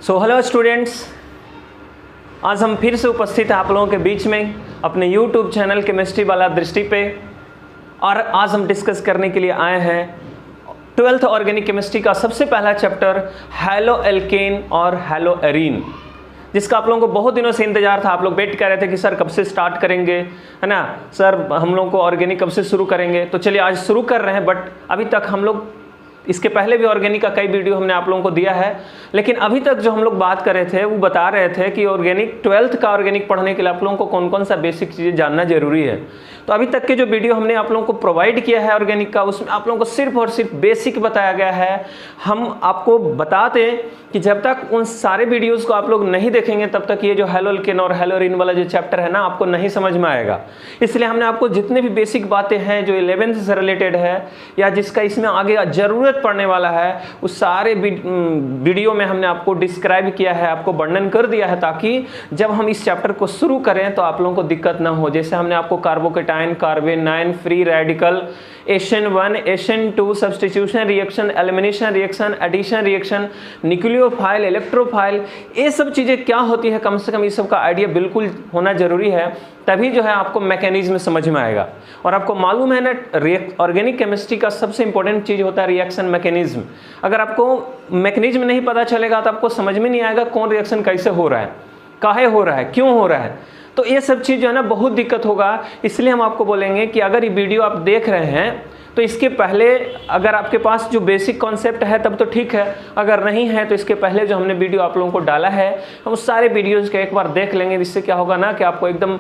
Hello students, आज हम फिर से उपस्थित हैं आप लोगों के बीच में अपने यूट्यूब चैनल केमिस्ट्री वाला दृष्टि पे। और आज हम डिस्कस करने के लिए आए हैं 12th ऑर्गेनिक केमिस्ट्री का सबसे पहला चैप्टर हैलो एल्केन और हैलो एरीन, जिसका आप लोगों को बहुत दिनों से इंतजार था। आप लोग वेट कर रहे थे कि सर कब से स्टार्ट करेंगे, है ना सर, हम लोग को ऑर्गेनिक कब से शुरू करेंगे। तो चलिए आज शुरू कर रहे हैं। बट अभी तक हम लोग इसके पहले भी ऑर्गेनिक का कई वीडियो हमने आप लोगों को दिया है, लेकिन अभी तक जो हम लोग बात कर रहे थे वो बता रहे थे कि ऑर्गेनिक 12th का ऑर्गेनिक पढ़ने के लिए आप लोगों को कौन कौन सा बेसिक चीज़ें जानना जरूरी है। तो अभी तक के जो वीडियो हमने आप लोगों को प्रोवाइड किया है ऑर्गेनिक का, उसमें आप लोगों को सिर्फ और सिर्फ बेसिक बताया गया है। हम आपको बताते कि जब तक उन सारे वीडियोज़ को आप लोग नहीं देखेंगे तब तक ये जो हैलो एल्केन और हैलो एरीन वाला जो चैप्टर है ना, आपको नहीं समझ में आएगा। इसलिए हमने आपको जितने भी बेसिक बातें हैं जो 11th से रिलेटेड है या जिसका इसमें आगे ज़रूरत पड़ने वाला है, उस सारे वीडियो में हमने आपको डिस्क्राइब किया है, आपको वर्णन कर दिया है, ताकि जब हम इस चैप्टर को शुरू करें तो आप लोगों को दिक्कत ना हो। जैसे हमने आपको carbocation, carbanion, free radical, SN1, SN2, substitution reaction, elimination reaction, addition reaction, nucleophile, electrophile, ये सब चीज़ें क्या होती है, कम से कम इस सब का आइडिया बिल्कुल होना जरूरी है। तभी जो है आपको मैकेनिज्म समझ में आएगा। और आपको मालूम है ना, ऑर्गेनिक केमिस्ट्री का सबसे इंपॉर्टेंट चीज़ होता है रिएक्शन मैकेनिज्म। अगर आपको मैकेनिज्म नहीं पता चलेगा तो आपको समझ में नहीं आएगा कौन रिएक्शन कैसे हो रहा है, काहे हो रहा है, क्यों हो रहा है। तो ये सब चीज़ जो है ना बहुत दिक्कत होगा। इसलिए हम आपको बोलेंगे कि अगर ये वीडियो आप देख रहे हैं तो इसके पहले अगर आपके पास जो बेसिक कॉन्सेप्ट है तब तो ठीक है, अगर नहीं है तो इसके पहले जो हमने वीडियो आप लोगों को डाला है हम उस सारे वीडियोज़ के एक बार देख लेंगे। जिससे क्या होगा ना कि आपको एकदम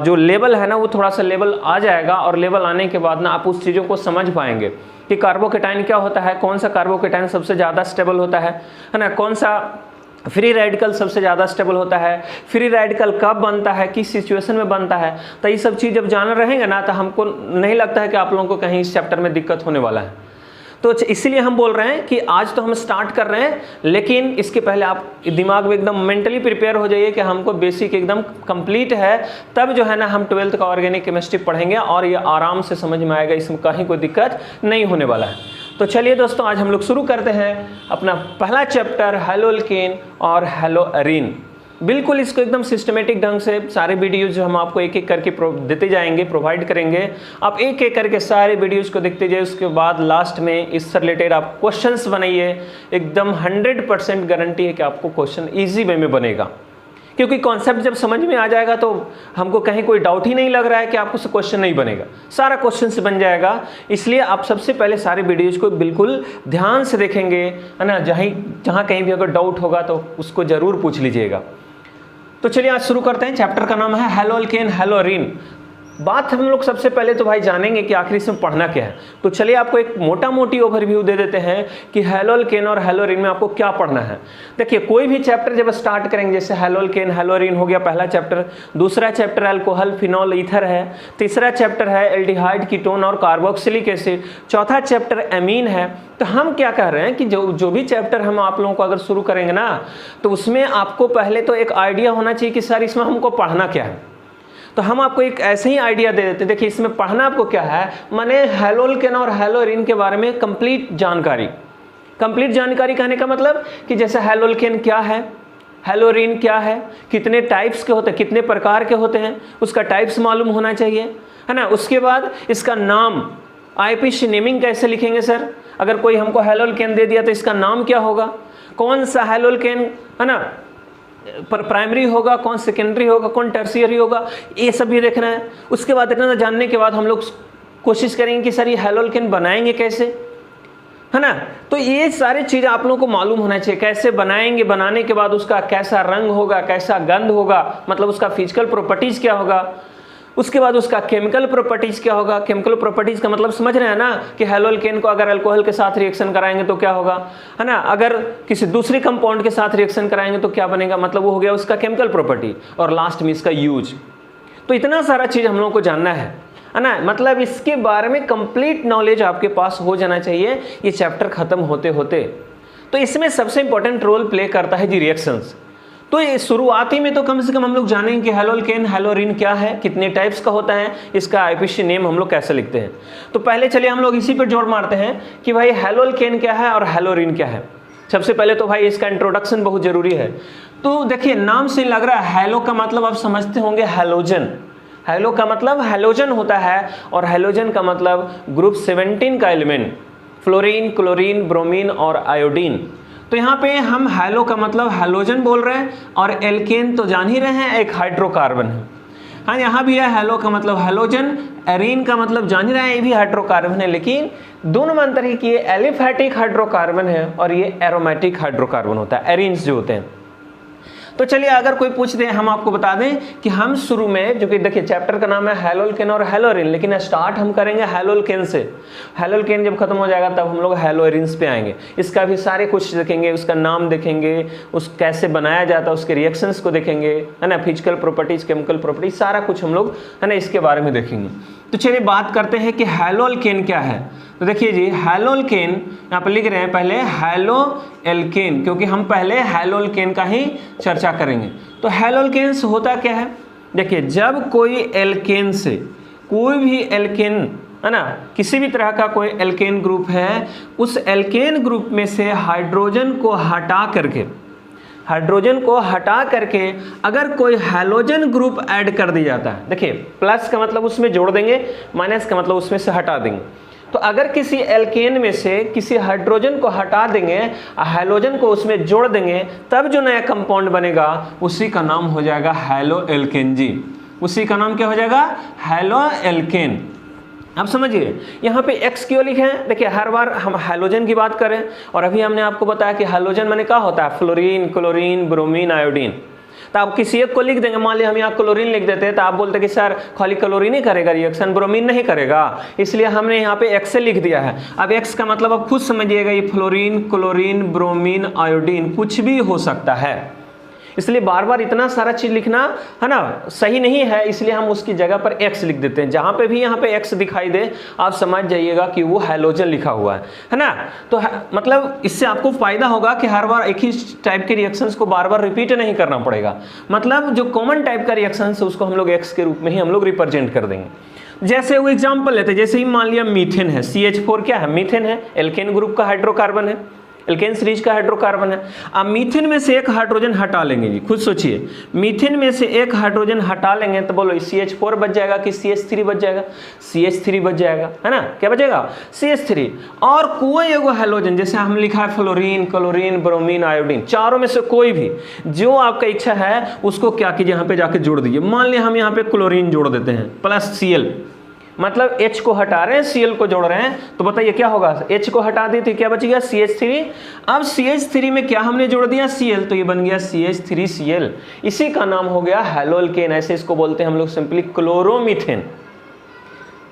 जो लेवल है ना वो थोड़ा सा लेवल आ जाएगा, और लेवल आने के बाद ना आप उस चीज़ों को समझ पाएंगे कि कार्बोकेटाइन क्या होता है, कौन सा कार्बोकेटाइन सबसे ज़्यादा स्टेबल होता है ना, कौन सा फ्री रेडिकल सबसे ज़्यादा स्टेबल होता है, फ्री रेडिकल कब बनता है, किस सिचुएशन में बनता है। तो ये सब चीज़ जब जाना रहेंगे ना तो हमको नहीं लगता है कि आप लोगों को कहीं इस चैप्टर में दिक्कत होने वाला है। तो इसीलिए हम बोल रहे हैं कि आज तो हम स्टार्ट कर रहे हैं, लेकिन इसके पहले आप दिमाग में एकदम मेंटली प्रिपेयर हो जाइए कि हमको बेसिक एकदम कंप्लीट है, तब जो है ना हम 12th का ऑर्गेनिक केमिस्ट्री पढ़ेंगे और ये आराम से समझ में आएगा, इसमें कहीं कोई दिक्कत नहीं होने वाला है। तो चलिए दोस्तों, आज हम लोग शुरू करते हैं अपना पहला चैप्टर हैलो एल्केन और हैलो एरीन। बिल्कुल इसको एकदम सिस्टमेटिक ढंग से सारे वीडियोज जो हम आपको एक एक करके देते जाएंगे, प्रोवाइड करेंगे। आप एक एक करके सारे वीडियोज को देखते जाइए। उसके बाद लास्ट में इससे रिलेटेड आप क्वेश्चंस बनाइए। एकदम 100% गारंटी है कि आपको क्वेश्चन ईजी वे में बनेगा, क्योंकि कॉन्सेप्ट जब समझ में आ जाएगा तो हमको कहीं कोई डाउट ही नहीं लग रहा है कि आपको क्वेश्चन नहीं बनेगा, सारा क्वेश्चन से बन जाएगा। इसलिए आप सबसे पहले सारे वीडियोज को बिल्कुल ध्यान से देखेंगे, है ना। जहाँ कहीं भी अगर डाउट होगा तो उसको ज़रूर पूछ लीजिएगा। तो चलिए आज शुरू करते हैं। चैप्टर का नाम है हैलो एल्केन हैलो एरीन। बात हम लोग सबसे पहले तो भाई जानेंगे कि आखिर इसमें पढ़ना क्या है। तो चलिए आपको एक मोटा मोटी ओवरव्यू दे देते हैं कि हैलो एल्केन और हैलो एरीन में आपको क्या पढ़ना है। देखिए, कोई भी चैप्टर जब स्टार्ट करेंगे, जैसे हैलो एल्केन हैलो एरीन हो गया पहला चैप्टर, दूसरा चैप्टर अल्कोहल फिनॉल ईथर है, तीसरा चैप्टर है एल्डिहाइड कीटोन और कार्बोक्सिलिक एसिड, चौथा चैप्टर एमीन है। तो हम क्या कह रहे हैं कि जो भी चैप्टर हम आप लोगों को अगर शुरू करेंगे ना, तो उसमें आपको पहले तो एक आइडिया होना चाहिए कि सर इसमें हमको पढ़ना क्या है। तो हम आपको एक ऐसे ही आइडिया दे देते हैं। देखिए, इसमें पढ़ना आपको क्या है, माने हैलो एल्केन और हैलो एरीन के बारे में कंप्लीट जानकारी। कंप्लीट जानकारी कहने का मतलब कि जैसे हैलो एल्केन क्या है, हैलो एरीन क्या है, कितने टाइप्स के होते हैं, कितने प्रकार के होते हैं, उसका टाइप्स मालूम होना चाहिए, है ना। उसके बाद इसका नाम, IPC नेमिंग कैसे लिखेंगे सर, अगर कोई हमको हैलो एल्केन दे दिया तो इसका नाम क्या होगा, कौन सा हैलो एल्केन, है ना, प्राइमरी होगा, कौन सेकेंडरी होगा, कौन टर्शियरी होगा, ये सब भी देखना है। उसके बाद इतना जानने के बाद हम लोग कोशिश करेंगे कि सर ये हैलो एल्केन बनाएंगे कैसे, है ना। तो ये सारी चीज़ें आप लोगों को मालूम होना चाहिए, कैसे बनाएंगे, बनाने के बाद उसका कैसा रंग होगा, कैसा गंध होगा, मतलब उसका फिजिकल प्रॉपर्टीज़ क्या होगा, उसके बाद उसका केमिकल प्रॉपर्टीज़ क्या होगा। केमिकल प्रॉपर्टीज़ का मतलब समझ रहे हैं ना कि हैलो एल्केन को अगर अल्कोहल के साथ रिएक्शन कराएंगे तो क्या होगा, है ना, अगर किसी दूसरे कंपाउंड के साथ रिएक्शन कराएंगे तो क्या बनेगा, मतलब वो हो गया उसका केमिकल प्रॉपर्टी। और लास्ट में इसका यूज। तो इतना सारा चीज़ हम लोगों को जानना है ना, मतलब इसके बारे में कंप्लीट नॉलेज आपके पास हो जाना चाहिए ये चैप्टर खत्म होते होते। तो इसमें सबसे इंपॉर्टेंट रोल प्ले करता है जी रिएक्शंस। तो ये शुरुआती में तो कम से कम हम लोग जानेंगे कि हैलो एल्केन हैलो एरीन क्या है, कितने टाइप्स का होता है, इसका IPC नेम हम लोग कैसे लिखते हैं। तो पहले चलिए हम लोग इसी पर जोर मारते हैं कि भाई हैलो एल्केन क्या है और हैलो एरीन क्या है। सबसे पहले तो भाई इसका इंट्रोडक्शन बहुत जरूरी है। तो देखिए नाम से लग रहा है, हैलो का मतलब आप समझते होंगे हैलोजन। हैलो का मतलब हैलोजन होता है, और हैलोजन का मतलब ग्रुप 17 का एलिमेंट, फ्लोरीन, क्लोरीन, ब्रोमीन और आयोडीन। तो यहाँ पे हम हैलो का मतलब हैलोजन बोल रहे हैं, और एल्केन तो जान ही रहे हैं एक हाइड्रोकार्बन है। हाँ, यहाँ भी है हैलो का मतलब हैलोजन, एरीन का मतलब जान ही रहे हैं ये भी हाइड्रोकार्बन है, लेकिन दोनों में अंतर है कि ये एलिफैटिक हाइड्रोकार्बन है और ये एरोमेटिक हाइड्रोकार्बन होता है, एरीन्स जो होते हैं। तो चलिए अगर कोई पूछ दे, हम आपको बता दें कि हम शुरू में, जो कि देखिए चैप्टर का नाम है हैलोल्केन और हैलोरिन, लेकिन स्टार्ट हम करेंगे हैलोल्केन से। हैलोल्केन जब खत्म हो जाएगा तब हम लोग हैलोरिन्स पे आएंगे। इसका भी सारे कुछ देखेंगे, उसका नाम देखेंगे, उस कैसे बनाया जाता है, उसके रिएक्शंस को देखेंगे, है ना, फिजिकल प्रॉपर्टीज, केमिकल प्रॉपर्टीज, सारा कुछ हम लोग, है ना, इसके बारे में देखेंगे। तो चलिए बात करते हैं कि हैलोल्केन क्या है। तो देखिए जी, हैलोल्केन यहाँ पर लिख रहे हैं पहले हैलोएल्केन, क्योंकि हम पहले हैलोल्केन का ही चर्चा करेंगे। तो हैलोल्केन से होता क्या है, देखिए जब कोई एल्केन से, कोई भी एल्केन, है ना, किसी भी तरह का कोई एल्केन ग्रुप है, उस एल्केन ग्रुप में से हाइड्रोजन को हटा करके अगर कोई हैलोजन ग्रुप ऐड कर दिया जाता है, देखिए प्लस का मतलब उसमें जोड़ देंगे, माइनस का मतलब उसमें से हटा देंगे। तो अगर किसी एल्केन में से किसी हाइड्रोजन को हटा देंगे, हैलोजन को उसमें जोड़ देंगे, तब जो नया कंपाउंड बनेगा उसी का नाम हो जाएगा हैलोएल्केन जी। उसी का नाम क्या हो जाएगा, हैलोएल्केन। आप समझिए यहाँ पे X क्यों लिखे हैं, देखिए हर बार हम हैलोजन की बात करें, और अभी हमने आपको बताया कि हैलोजन माने क्या होता है, फ्लोरीन, क्लोरीन, ब्रोमीन, आयोडीन। तो आप किसी एक को लिख देंगे, मान लिया हम यहाँ क्लोरीन लिख देते हैं, तो आप बोलते कि सर खाली क्लोरीन ही करेगा रिएक्शन, ब्रोमीन नहीं करेगा, इसलिए हमने यहाँ पे X से लिख दिया है। अब X का मतलब आप खुद समझिएगा, ये फ्लोरीन, क्लोरीन, ब्रोमीन, आयोडीन कुछ भी हो सकता है, इसलिए बार बार इतना सारा चीज लिखना, है ना, सही नहीं है, इसलिए हम उसकी जगह पर X लिख देते हैं। जहां पे भी यहाँ पे X दिखाई दे आप समझ जाइएगा कि वो हैलोजन लिखा हुआ है ना। तो मतलब इससे आपको फायदा होगा कि हर बार एक ही टाइप के रिएक्शंस को बार बार रिपीट नहीं करना पड़ेगा। मतलब जो कॉमन टाइप का रिएक्शन है उसको हम लोग X के रूप में ही हम लोग रिप्रेजेंट कर देंगे। जैसे वो एग्जाम्पल लेते हैं, जैसे ही मान लिया मीथेन है, CH4 क्या है, मीथेन है, एल्केन ग्रुप का हाइड्रोकार्बन है, एल्केन सीरीज का हाइड्रोकार्बन है। अब मीथेन में से एक हाइड्रोजन हटा लेंगे जी, खुद सोचिए, मीथेन में से एक हाइड्रोजन हटा लेंगे तो बोलो CH4 बच जाएगा कि CH3 बच जाएगा, CH3 बच जाएगा, है ना, क्या बचेगा, CH3। और कोई एगो हैलोजन, जैसे हम लिखा है फ्लोरीन, क्लोरीन, ब्रोमीन, आयोडीन, चारों में से कोई भी जो आपका इच्छा है उसको क्या कीजिए, यहाँ पे जाके जोड़ दीजिए। मान लिया हम यहाँ पे क्लोरीन जोड़ देते हैं प्लस Cl, मतलब H को हटा रहे हैं, Cl को जोड़ रहे हैं, तो बताइए क्या होगा, H को हटा दी तो क्या बच गया, CH3। अब CH3 में क्या हमने जोड़ दिया, Cl, तो ये बन गया CH3Cl, इसी का नाम हो गया हैलोल्केन। ऐसे इसको बोलते हैं हम लोग सिंपली क्लोरोमीथेन।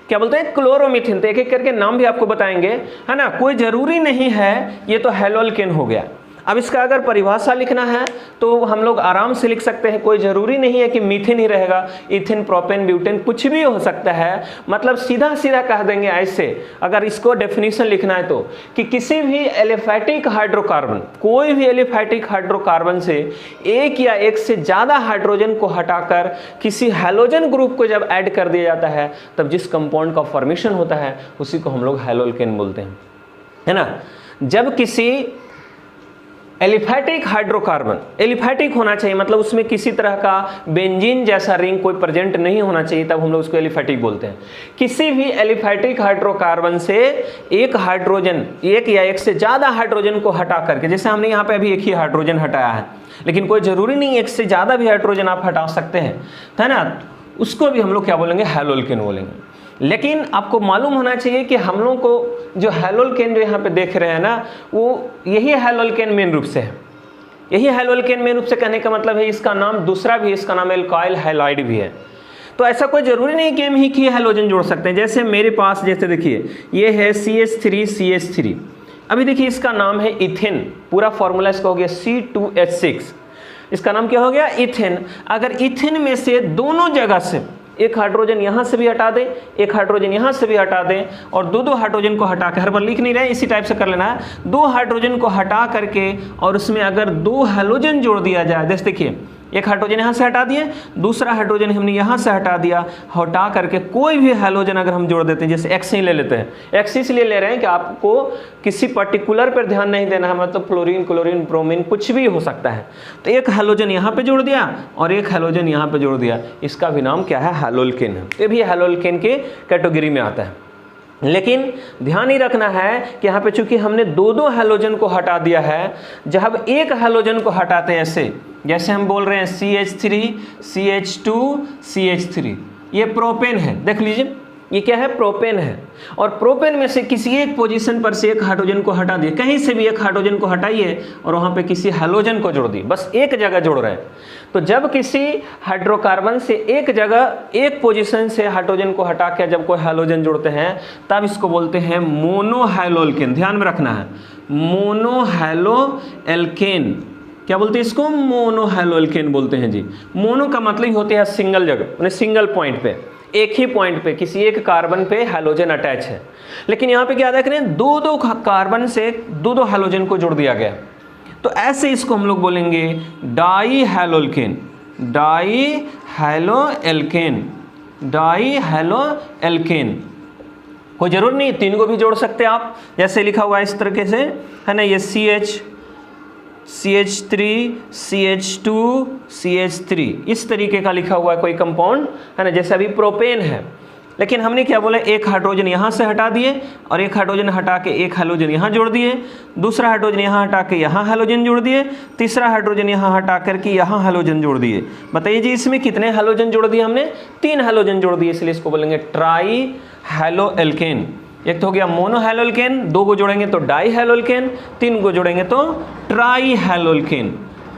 क्या बोलते हैं, क्लोरोमीथेन। तो एक एक करके नाम भी आपको बताएंगे, है ना, कोई जरूरी नहीं है ये तो हैलोल्केन हो गया। अब इसका अगर परिभाषा लिखना है तो हम लोग आराम से लिख सकते हैं, कोई ज़रूरी नहीं है कि मीथेन ही रहेगा, इथेन, प्रोपेन, ब्यूटेन कुछ भी हो सकता है। मतलब सीधा सीधा कह देंगे ऐसे, अगर इसको डेफिनेशन लिखना है तो, कि किसी भी एलिफैटिक हाइड्रोकार्बन, कोई भी एलिफैटिक हाइड्रोकार्बन से एक या एक से ज़्यादा हाइड्रोजन को हटाकर किसी हैलोजन ग्रुप को जब ऐड कर दिया जाता है, तब जिस कंपाउंड का फॉर्मेशन होता है उसी को हम लोग हैलोल्केन बोलते हैं, है ना। जब किसी एलिफैटिक हाइड्रोकार्बन, एलिफैटिक होना चाहिए, मतलब उसमें किसी तरह का बेंजीन जैसा रिंग कोई प्रेजेंट नहीं होना चाहिए, तब हम लोग उसको एलिफैटिक बोलते हैं। किसी भी एलिफैटिक हाइड्रोकार्बन से एक हाइड्रोजन, एक या एक से ज़्यादा हाइड्रोजन को हटा करके, जैसे हमने यहाँ पे अभी एक ही हाइड्रोजन हटाया है, लेकिन कोई ज़रूरी नहीं एक से ज़्यादा भी हाइड्रोजन आप हटा सकते हैं, है ना, उसको भी हम लोग क्या बोलेंगे, हैलोल्केन बोलेंगे। लेकिन आपको मालूम होना चाहिए कि हम लोग को जो हैलोल्केन जो यहाँ पे देख रहे हैं ना, वो यही हैलोल्केन मेन रूप से है। यही हैलोल्केन मेन रूप से कहने का मतलब है इसका नाम दूसरा भी, इसका नाम एल्काइल हैलाइड भी है। तो ऐसा कोई जरूरी नहीं कि हम ही की हैलोजन जोड़ सकते हैं। जैसे मेरे पास, जैसे देखिए ये है CH3CH3, अभी देखिए इसका नाम है इथेन, पूरा फॉर्मूला इसका हो गया C2H6, इसका नाम क्या हो गया, इथेन। अगर इथेन में से दोनों जगह से एक हाइड्रोजन यहाँ से भी हटा दें, एक हाइड्रोजन यहाँ से भी हटा दें, और दो हाइड्रोजन को हटा के, हर बार लिख नहीं रहे, इसी टाइप से कर लेना है, 2 हाइड्रोजन को हटा करके और उसमें अगर 2 हैलोजन जोड़ दिया जाए, जैसे देखिए एक हाइड्रोजन यहाँ से हटा दिए, दूसरा हाइड्रोजन हमने यहाँ से हटा दिया, हटा करके कोई भी हाइड्रोजन अगर हम जोड़ देते हैं, जैसे एक्स ही ले लेते हैं, एक्स इसलिए ले रहे हैं कि आपको किसी पर्टिकुलर पर ध्यान नहीं देना है, मतलब फ्लोरीन, क्लोरीन, ब्रोमीन कुछ भी हो सकता है। तो एक हाइड्रोजन यहाँ पे जोड़ दिया और एक हाइड्रोजन यहाँ पे जोड़ दिया, इसका भी नाम क्या है, हैलोल्केन है। ये भी हैलोल्केन के कैटेगरी में आता है। लेकिन ध्यान ही रखना है कि यहाँ पे चूंकि हमने दो हैलोजन को हटा दिया है, जब एक हैलोजन को हटाते हैं ऐसे, जैसे हम बोल रहे हैं CH3 CH2 CH3, ये प्रोपेन है, देख लीजिए ये क्या है, प्रोपेन है। और प्रोपेन में से किसी एक पोजीशन पर से एक हाइड्रोजन को हटा दिए, कहीं से भी एक हाइड्रोजन को हटाइए और वहाँ पे किसी हैलोजन को जोड़ दिए, बस एक जगह जोड़ रहे हैं। तो जब किसी हाइड्रोकार्बन से एक जगह एक पोजीशन से हाइड्रोजन को हटा के जब कोई हैलोजन जोड़ते हैं, तब इसको बोलते हैं मोनोहैलोल्केन। ध्यान में रखना है, मोनोहैलोएल्केन। क्या बोलते हैं इसको, मोनोहैलोल्केन बोलते हैं जी। मोनो का मतलब ही होता है सिंगल जगह, यानी सिंगल पॉइंट पे, एक ही पॉइंट पे किसी एक कार्बन पे हैलोजन अटैच है। लेकिन यहाँ पे क्या देख रहे हैं, दो कार्बन से दो हैलोजन को जोड़ दिया गया, तो ऐसे इसको हम लोग बोलेंगे डाईहैलोल्केन, डाईहैलोएल्केन, डाईहैलोएल्केन। कोई जरूर नहीं, तीन को भी जोड़ सकते हैं आप, जैसे लिखा हुआ है इस तरीके से, है ना, ये CH3 CH2 CH3 इस तरीके का लिखा हुआ है कोई कंपाउंड, है ना, जैसे अभी प्रोपेन है। लेकिन हमने क्या बोला, एक हाइड्रोजन यहाँ से हटा दिए और एक हाइड्रोजन हटा के एक हैलोजन यहाँ जोड़ दिए, दूसरा हाइड्रोजन यहाँ हटा के यहाँ हैलोजन जोड़ दिए, तीसरा हाइड्रोजन यहाँ हटा करके यहाँ हैलोजन जोड़ दिए। बताइए जी इसमें कितने हैलोजन जोड़ दिए हमने, 3 हैलोजन जोड़ दिए, इसलिए इसको बोलेंगे ट्राईहैलोएल्केन। एक तो हो गया मोनोहैलोल्केन, 2 को जोड़ेंगे तो डाईहैलोल्केन, 3 को जोड़ेंगे तो ट्राईहैलोल्केन,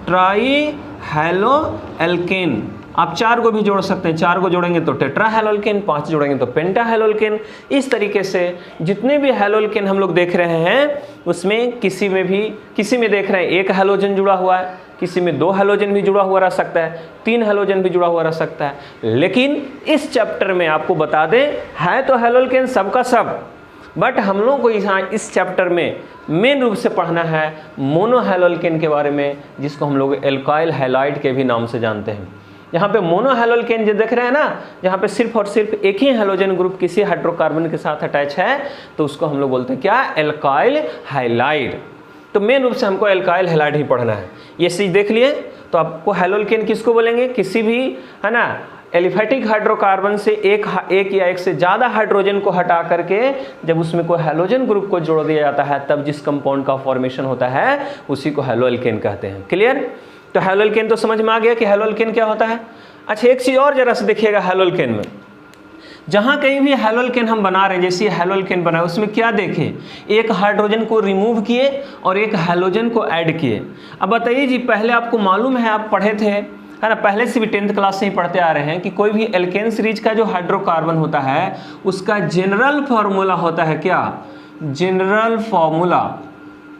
ट्राईहैलोएल्केन। आप 4 को भी जोड़ सकते हैं, 4 को जोड़ेंगे तो टेट्राहैलोल्केन, 5 जोड़ेंगे तो पेंटाहैलोल्केन। इस तरीके से जितने भी हैलोल्केन हम लोग देख रहे हैं, उसमें किसी में देख रहे हैं एक हैलोजन जुड़ा हुआ है, किसी में 2 हैलोजन भी जुड़ा हुआ रह सकता है, 3 हैलोजन भी जुड़ा हुआ रह सकता है। लेकिन इस चैप्टर में आपको बता दें, है तो हैलोल्केन सबका सब, बट हम लोग को यहाँ इस चैप्टर में मेन रूप से पढ़ना है मोनोहैलोल्केन के बारे में, जिसको हम लोग एल्काइल हैलाइड के भी नाम से जानते हैं। यहाँ पे मोनोहैलोल्केन जो देख रहे हैं ना, जहाँ पे सिर्फ और सिर्फ एक ही हैलोजन ग्रुप किसी हाइड्रोकार्बन के साथ अटैच है, तो उसको हम लोग बोलते हैं क्या, एल्काइल हैलाइड। तो मेन रूप से हमको एल्काइल हैलाइड ही पढ़ना है। ये चीज़ देख लिए तो आपको हैलोल्केन किसको बोलेंगे, किसी भी, है ना, एलिफेटिक हाइड्रोकार्बन से एक या एक से ज़्यादा हाइड्रोजन को हटा करके जब उसमें कोई हैलोजन ग्रुप को जोड़ दिया जाता है, तब जिस कंपाउंड का फॉर्मेशन होता है उसी को हैलोल्केन कहते हैं। क्लियर। तो हैलोल्केन तो समझ में आ गया कि हैलोल्केन क्या होता है। अच्छा, एक चीज़ और जरा से देखिएगा, हैलोल्केन में जहाँ कहीं भी हैलोल्केन हम बना रहे हैं, जैसे हैलोल्केन बना है, उसमें क्या देखें, एक हाइड्रोजन को रिमूव किए और एक हैलोजन को ऐड किए। अब बताइए जी, पहले आपको मालूम है, आप पढ़े थे, है ना, पहले से भी 10th क्लास से ही पढ़ते आ रहे हैं कि कोई भी एल्केन सीरीज का जो हाइड्रोकार्बन होता है उसका जनरल फार्मूला होता है क्या, जनरल फार्मूला।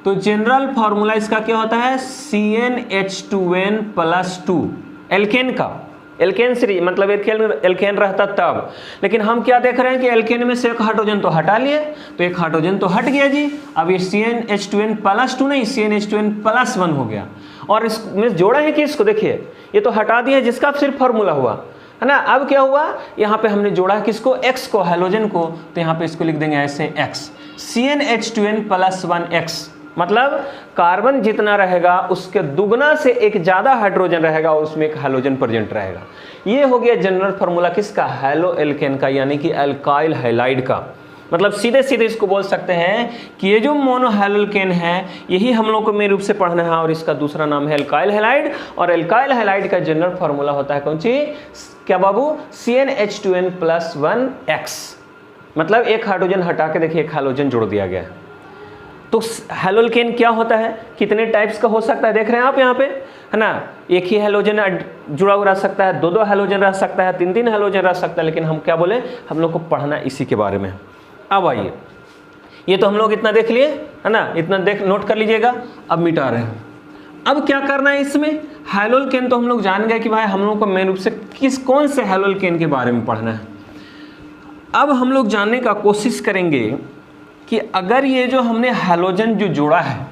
तो जनरल फार्मूला इसका क्या होता है, CnH2n+2। एल्केन का, एल्केन सीरीज मतलब एल्केन रहता तब। लेकिन हम क्या देख रहे हैं कि एल्केन में से एक हाइड्रोजन तो हटा लिए, तो एक हाइड्रोजन तो हट गया जी। अब ये CnH2n+2 नहीं, CnH2n+1 हो गया। और इसमें जोड़ा है कि इसको देखिए, ये तो हटा दिया जिसका सिर्फ फार्मूला हुआ, है ना। अब क्या हुआ, यहाँ पे हमने जोड़ा किसको, X को, हैलोजन को, तो यहाँ पे इसको लिख देंगे ऐसे X, CnH2n+1X। मतलब कार्बन जितना रहेगा उसके दुगना से एक ज़्यादा हाइड्रोजन रहेगा और उसमें एक हैलोजन प्रेजेंट रहेगा। ये हो गया जनरल फार्मूला किसका, हैलोएल्केन का, यानी कि एल्काइल हैलाइड का। मतलब सीधे सीधे इसको बोल सकते हैं कि ये जो मोनोहैलोल्केन है यही हम लोग को मेन रूप से पढ़ना है, और इसका दूसरा नाम है एल्काइल हैलाइड। और एल्काइल हैलाइड का जनरल फार्मूला होता है कौन सी, क्या बाबू, CnH2n+1X। मतलब एक हाइड्रोजन हटा के देखिए एक हैलोजन जोड़ दिया गया है। तो हैलोल्केन क्या होता है, कितने टाइप्स का हो सकता है, देख रहे हैं आप यहाँ पे, है ना। एक ही हैलोजन जुड़ा हुआ रह सकता है, 2 हैलोजन रह सकता है, 3 हैलोजन रह सकता है। लेकिन हम क्या बोले, हम लोग को पढ़ना इसी के बारे में। अब आइए, ये तो हम लोग इतना देख लिए, है ना, इतना नोट कर लीजिएगा। अब मिटा रहे हैं, अब क्या करना है इसमें, हैलोल्केन तो हम लोग जान गए कि भाई हम लोग को मेन रूप से कौन से हैलोल्केन के बारे में पढ़ना है। अब हम लोग जानने का कोशिश करेंगे कि अगर ये जो हमने हैलोजन जो जोड़ा है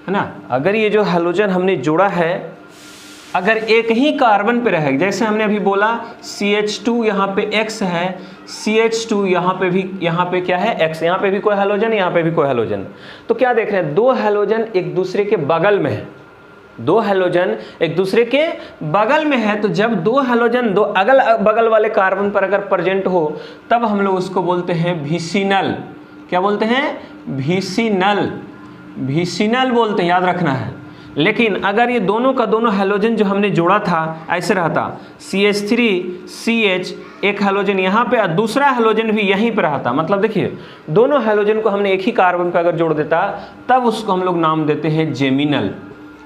ना, अगर ये जो हैलोजन हमने जोड़ा है अगर एक ही कार्बन पे रहेगा, जैसे हमने अभी बोला CH2 यहाँ पे X है, CH2 यहाँ पे क्या है X, यहाँ पे भी कोई हैलोजन, यहाँ पे भी कोई हैलोजन। तो क्या देख रहे हैं, दो हैलोजन एक दूसरे के बगल में है, दो हैलोजन एक दूसरे के बगल में है। तो जब दो हैलोजन दो अगल बगल वाले कार्बन पर अगर प्रेजेंट हो तब हम लोग उसको बोलते हैं विसिनल। क्या बोलते हैं, विसिनल, विसिनल बोलते हैं, याद रखना है। लेकिन अगर ये दोनों का दोनों हैलोजन जो हमने जोड़ा था ऐसे रहता, CH3 CH, एक हैलोजन यहाँ पे और दूसरा हैलोजन भी यहीं पे रहता, मतलब देखिए दोनों हैलोजन को हमने एक ही कार्बन पे अगर जोड़ देता तब उसको हम लोग नाम देते हैं जेमिनल।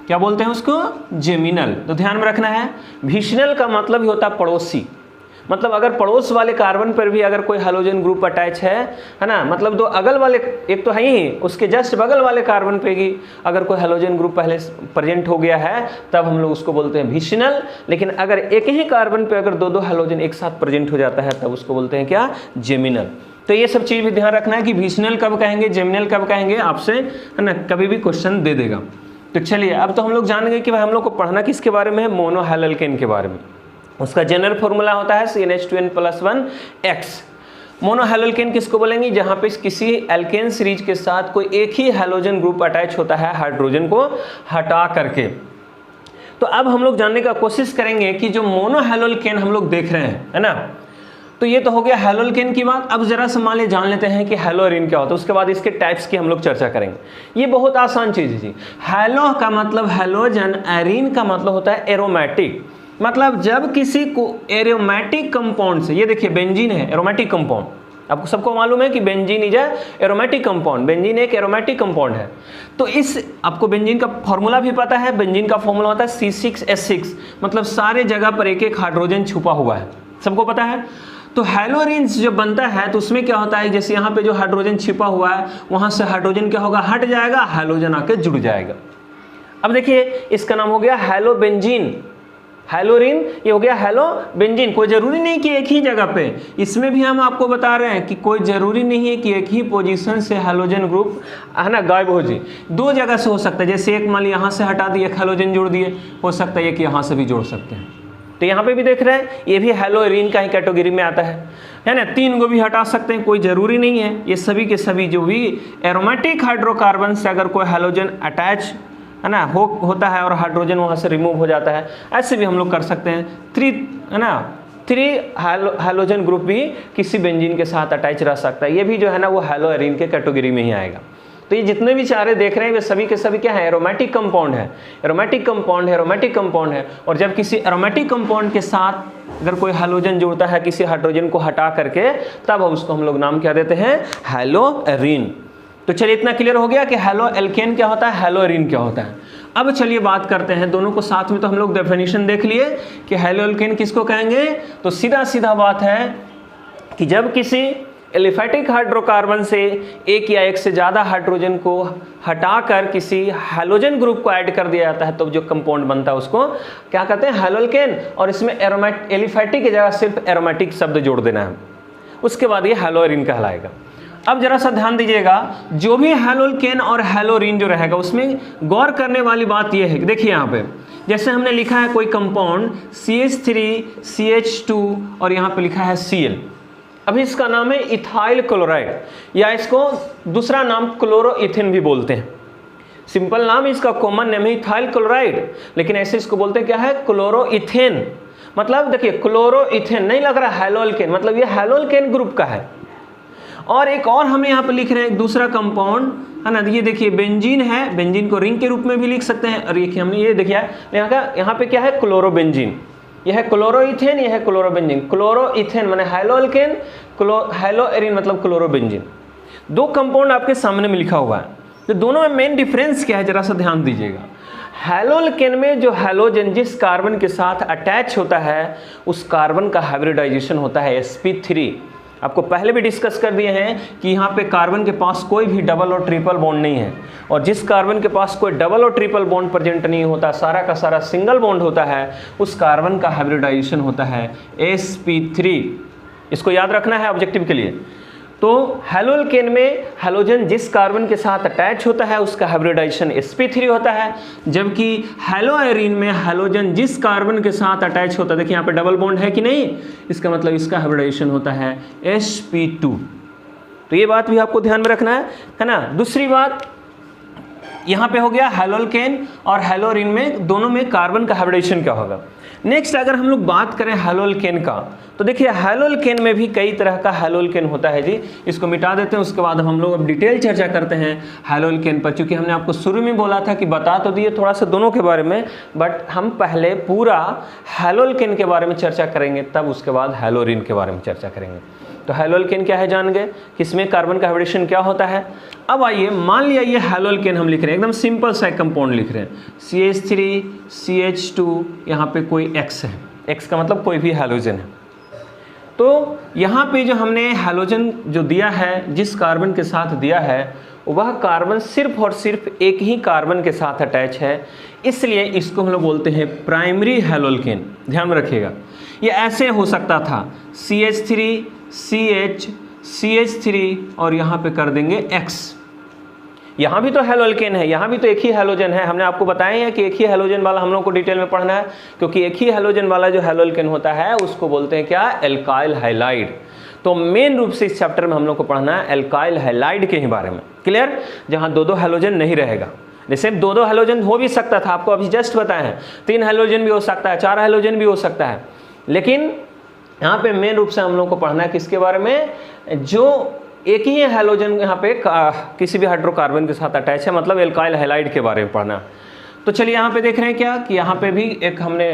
क्या बोलते हैं उसको, जेमिनल। तो ध्यान में रखना है, विसिनल का मतलब ही होता है पड़ोसी, मतलब अगर पड़ोस वाले कार्बन पर भी अगर कोई हैलोजन ग्रुप अटैच है ना, मतलब दो अगल वाले, एक तो है ही, उसके जस्ट बगल वाले कार्बन पे ही अगर कोई हैलोजन ग्रुप पहले प्रेजेंट हो गया है तब हम लोग उसको बोलते हैं विसिनल। लेकिन अगर एक ही कार्बन पे अगर दो दो हैलोजन एक साथ प्रेजेंट हो जाता है तब उसको बोलते हैं क्या, जेमिनल। तो ये सब चीज़ भी ध्यान रखना है कि विसिनल कब कहेंगे, जेमिनल कब कहेंगे, आपसे है ना कभी भी क्वेश्चन दे देगा। तो चलिए अब तो हम लोग जान गए कि भाई हम लोग को पढ़ना किसके बारे में है, मोनोहैलोल्केन के बारे में। उसका जनरल फॉर्मूला होता है CnH2n+1X। मोनोहैलोल्केन किसको बोलेंगे, जहाँ पे किसी एल्केन सीरीज के साथ कोई एक ही हैलोजन ग्रुप अटैच होता है हाइड्रोजन को हटा करके। तो अब हम लोग जानने का कोशिश करेंगे कि जो मोनोहैलोल्केन हम लोग देख रहे हैं, है ना, तो ये तो हो गया हैलोल्केन की बात। अब जरा सा मान ले जान लेते हैं कि हैलोअरीन क्या होता है, उसके बाद इसके टाइप्स की हम लोग चर्चा करेंगे। ये बहुत आसान चीज़ है जी। हैलो का मतलब हैलोजन, एरीन का मतलब होता है एरोमेटिक, मतलब जब किसी को एरोमेटिक कंपाउंड से, ये देखिए बेंजीन है एरोमेटिक कंपाउंड, आपको सबको मालूम है कि benzene is aromatic compound, benzene एक एरोमेटिक कंपाउंड है। तो इस आपको बेंजीन का फॉर्मूला भी पता है, बेंजीन का फॉर्मूला होता है C6H6, मतलब सारे जगह पर एक एक हाइड्रोजन छुपा हुआ है, सबको पता है। तो हैलोअरीन्स जो बनता है तो उसमें क्या होता है, जैसे यहाँ पे जो हाइड्रोजन छिपा हुआ है वहाँ से हाइड्रोजन क्या होगा, हट जाएगा, हैलोजन आके जुड़ जाएगा। अब देखिए इसका नाम हो गया हैलोबेंजीन, हैलोरीन ये हो गया हैलोबेंजीन। कोई जरूरी नहीं कि एक ही जगह पे, इसमें भी हम आपको बता रहे हैं कि कोई जरूरी नहीं है कि एक ही पोजीशन से हैलोजन ग्रुप है ना गायब हो जाए, दो जगह से हो सकता है। जैसे एक मान ली यहाँ से हटा दिए, एक हैलोजन जोड़ दिए, हो सकता है कि यहाँ से भी जोड़ सकते हैं। तो यहाँ पे भी देख रहे हैं ये भी हैलोअरीन का ही कैटेगरी में आता है ना, तीन को भी हटा सकते हैं, कोई जरूरी नहीं है। ये सभी के सभी जो भी एरोमेटिक हाइड्रोकार्बन से अगर कोई हैलोजन अटैच है ना होता है और हाइड्रोजन वहाँ से रिमूव हो जाता है, ऐसे भी हम लोग कर सकते हैं। थ्री हैलोजन ग्रुप भी किसी बेंजीन के साथ अटैच रह सकता है, ये भी जो है ना वो हैलोअरीन के कैटेगरी में ही आएगा। तो ये जितने भी चारे देख रहे हैं वे सभी के सभी क्या है, एरोमेटिक कंपाउंड है, एरोमेटिक कंपाउंड है, एरोमेटिक कंपाउंड है। और जब किसी एरोमेटिक कंपाउंड के साथ अगर कोई हैलोजन जुड़ता है किसी हाइड्रोजन को हटा करके, तब उसको हम लोग नाम क्या देते हैं, हैलोअरीन। तो चलिए इतना क्लियर हो गया कि हैलोएल्केन क्या होता है, हैलोअरीन क्या होता है। अब चलिए बात करते हैं दोनों को साथ में। तो हम लोग डेफिनेशन देख लिए कि हैलोएल्केन किसको कहेंगे, तो सीधा सीधा बात है कि जब किसी एलिफैटिक हाइड्रोकार्बन से एक या एक से ज़्यादा हाइड्रोजन को हटाकर किसी हैलोजन ग्रुप को ऐड कर दिया जाता है तो जो कंपाउंड बनता है उसको क्या कहते हैं, हैलोएल्केन। और इसमें एलिफैटिक की जगह सिर्फ एरोमेटिक शब्द जोड़ देना है, उसके बाद ये हैलोअरीन कहलाएगा। अब जरा सा ध्यान दीजिएगा, जो भी हैलोएल्केन और हैलोअरीन जो रहेगा उसमें गौर करने वाली बात यह है कि देखिए यहाँ पे जैसे हमने लिखा है कोई कंपाउंड CH3 CH2 और यहाँ पे लिखा है Cl। अभी इसका नाम है इथाइल क्लोराइड, या इसको दूसरा नाम क्लोरोइथेन भी बोलते हैं। सिंपल नाम इसका कॉमन नेम है इथाइल क्लोराइड, लेकिन ऐसे इसको बोलते हैं क्या है, क्लोरोइथेन। मतलब देखिए क्लोरोइथेन नहीं लग रहा हैलोएल्केन, मतलब ये हैलोएल्केन ग्रुप का है। और एक और हम यहाँ पे लिख रहे हैं एक दूसरा कंपाउंड है ना, ये देखिए बेंजीन है, बेंजीन को रिंग के रूप में भी लिख सकते हैं। और देखिए हमने ये देखिए यहाँ पे क्या है, क्लोरोबेंजीन। यह है क्लोरोइथेन, यह है क्लोरोबेंजीन। क्लोरोइथेन माने हैलोएल्केन, हैलोअरीन मतलब क्लोरोबेंजीन। दो कंपाउंड आपके सामने में लिखा हुआ है, तो दोनों में मेन डिफरेंस क्या है जरा सा ध्यान दीजिएगा। हैलोएल्केन में जो हैलोजन जिस कार्बन के साथ अटैच होता है उस कार्बन का हाइब्रिडाइजेशन होता है sp3। आपको पहले भी डिस्कस कर दिए हैं कि यहाँ पे कार्बन के पास कोई भी डबल और ट्रिपल बॉन्ड नहीं है, और जिस कार्बन के पास कोई डबल और ट्रिपल बॉन्ड प्रेजेंट नहीं होता, सारा का सारा सिंगल बॉन्ड होता है, उस कार्बन का हाइब्रिडाइजेशन होता है sp3। इसको याद रखना है ऑब्जेक्टिव के लिए। तो हैलोल्केन में हैलोजन जिस कार्बन के साथ अटैच होता है उसका हाइब्रिडाइजेशन sp3 होता है, जबकि हैलोआयरीन में हैलोजन जिस कार्बन के साथ अटैच होता है, देखिए यहाँ पे डबल बॉन्ड है कि नहीं, इसका मतलब इसका हाइब्रिडाइजेशन होता है sp2। तो ये बात भी आपको ध्यान में रखना है ना। दूसरी बात यहाँ पे हो गया हैलोल्केन और हैलोरीन में दोनों में कार्बन का हाइब्रिडाइजेशन क्या होगा। नेक्स्ट अगर हम लोग बात करें हैलोल्केन का, तो देखिए हैलोल्केन में भी कई तरह का हैलोल्केन होता है जी। इसको मिटा देते हैं, उसके बाद हम लोग अब डिटेल चर्चा करते हैं हैलोल्केन पर, क्योंकि हमने आपको शुरू में बोला था कि बता तो दिए थोड़ा सा दोनों के बारे में, बट हम पहले पूरा हैलोल्केन के बारे में चर्चा करेंगे, तब उसके बाद हैलोरीन के बारे में चर्चा करेंगे। तो हैलोल्केन क्या है जान गए, किसमें कार्बन का हाइब्रिडेशन क्या होता है। अब आइए मान लिया ये हैलोल्केन हम लिख रहे हैं, एकदम सिंपल सा कंपाउंड लिख रहे हैं, CH3 CH2, यहाँ पे कोई X है, X का मतलब कोई भी हैलोजन है। तो यहाँ पे जो हमने हैलोजन जो दिया है, जिस कार्बन के साथ दिया है, वह कार्बन सिर्फ और सिर्फ एक ही कार्बन के साथ अटैच है, इसलिए इसको हम लोग बोलते हैं प्राइमरी हैलोल्केन। ध्यान में रखिएगा, ये ऐसे हो सकता था CH3 CH CH3 और यहाँ पे कर देंगे X। यहाँ भी तो हैलोल्केन है, यहाँ भी तो एक ही हैलोजन है। हमने आपको बताया है कि एक ही हैलोजन वाला हम लोग को डिटेल में पढ़ना है, क्योंकि एक ही हैलोजन वाला जो हैलोल्केन होता है उसको बोलते हैं क्या, एल्काइल हैलाइड। तो मेन रूप से इस चैप्टर में हम लोग को पढ़ना है एल्काइल हैलाइड के ही बारे में, क्लियर, जहाँ दो दो हैलोजन नहीं रहेगा। जैसे दो दो हैलोजन हो भी सकता था, आपको अभी जस्ट बताया है, 3 हैलोजन भी हो सकता है, 4 हैलोजन भी हो सकता है, लेकिन यहाँ पे मेन रूप से हम लोग को पढ़ना है किसके बारे में, जो एक ही हैलोजन यहाँ पे किसी भी हाइड्रोकार्बन के साथ अटैच है, मतलब एल्काइल हैलाइड के बारे में पढ़ना। तो चलिए यहाँ पे देख रहे हैं क्या कि यहाँ पे भी एक हमने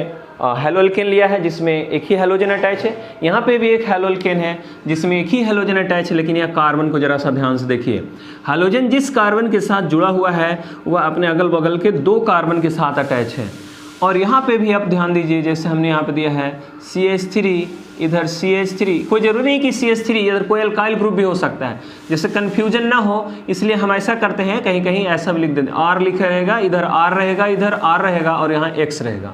हैलोल्केन लिया है जिसमें एक ही हैलोजन अटैच है, यहाँ पे भी एक हैलोल्केन है जिसमें एक ही हैलोजन अटैच है, लेकिन यहाँ कार्बन को जरा सा ध्यान से देखिए। हैलोजन जिस कार्बन के साथ जुड़ा हुआ है वह अपने अगल बगल के 2 कार्बन के साथ अटैच है। और यहाँ पे भी आप ध्यान दीजिए, जैसे हमने यहाँ पे दिया है CH3, इधर CH3, कोई ज़रूरी नहीं कि CH3, इधर कोई अल्काइल ग्रुप भी हो सकता है, जैसे कन्फ्यूजन ना हो इसलिए हम ऐसा करते हैं, कहीं कहीं ऐसा भी लिख देते हैं, R लिखा रहेगा, इधर R रहेगा, इधर R रहेगा और यहाँ X रहेगा।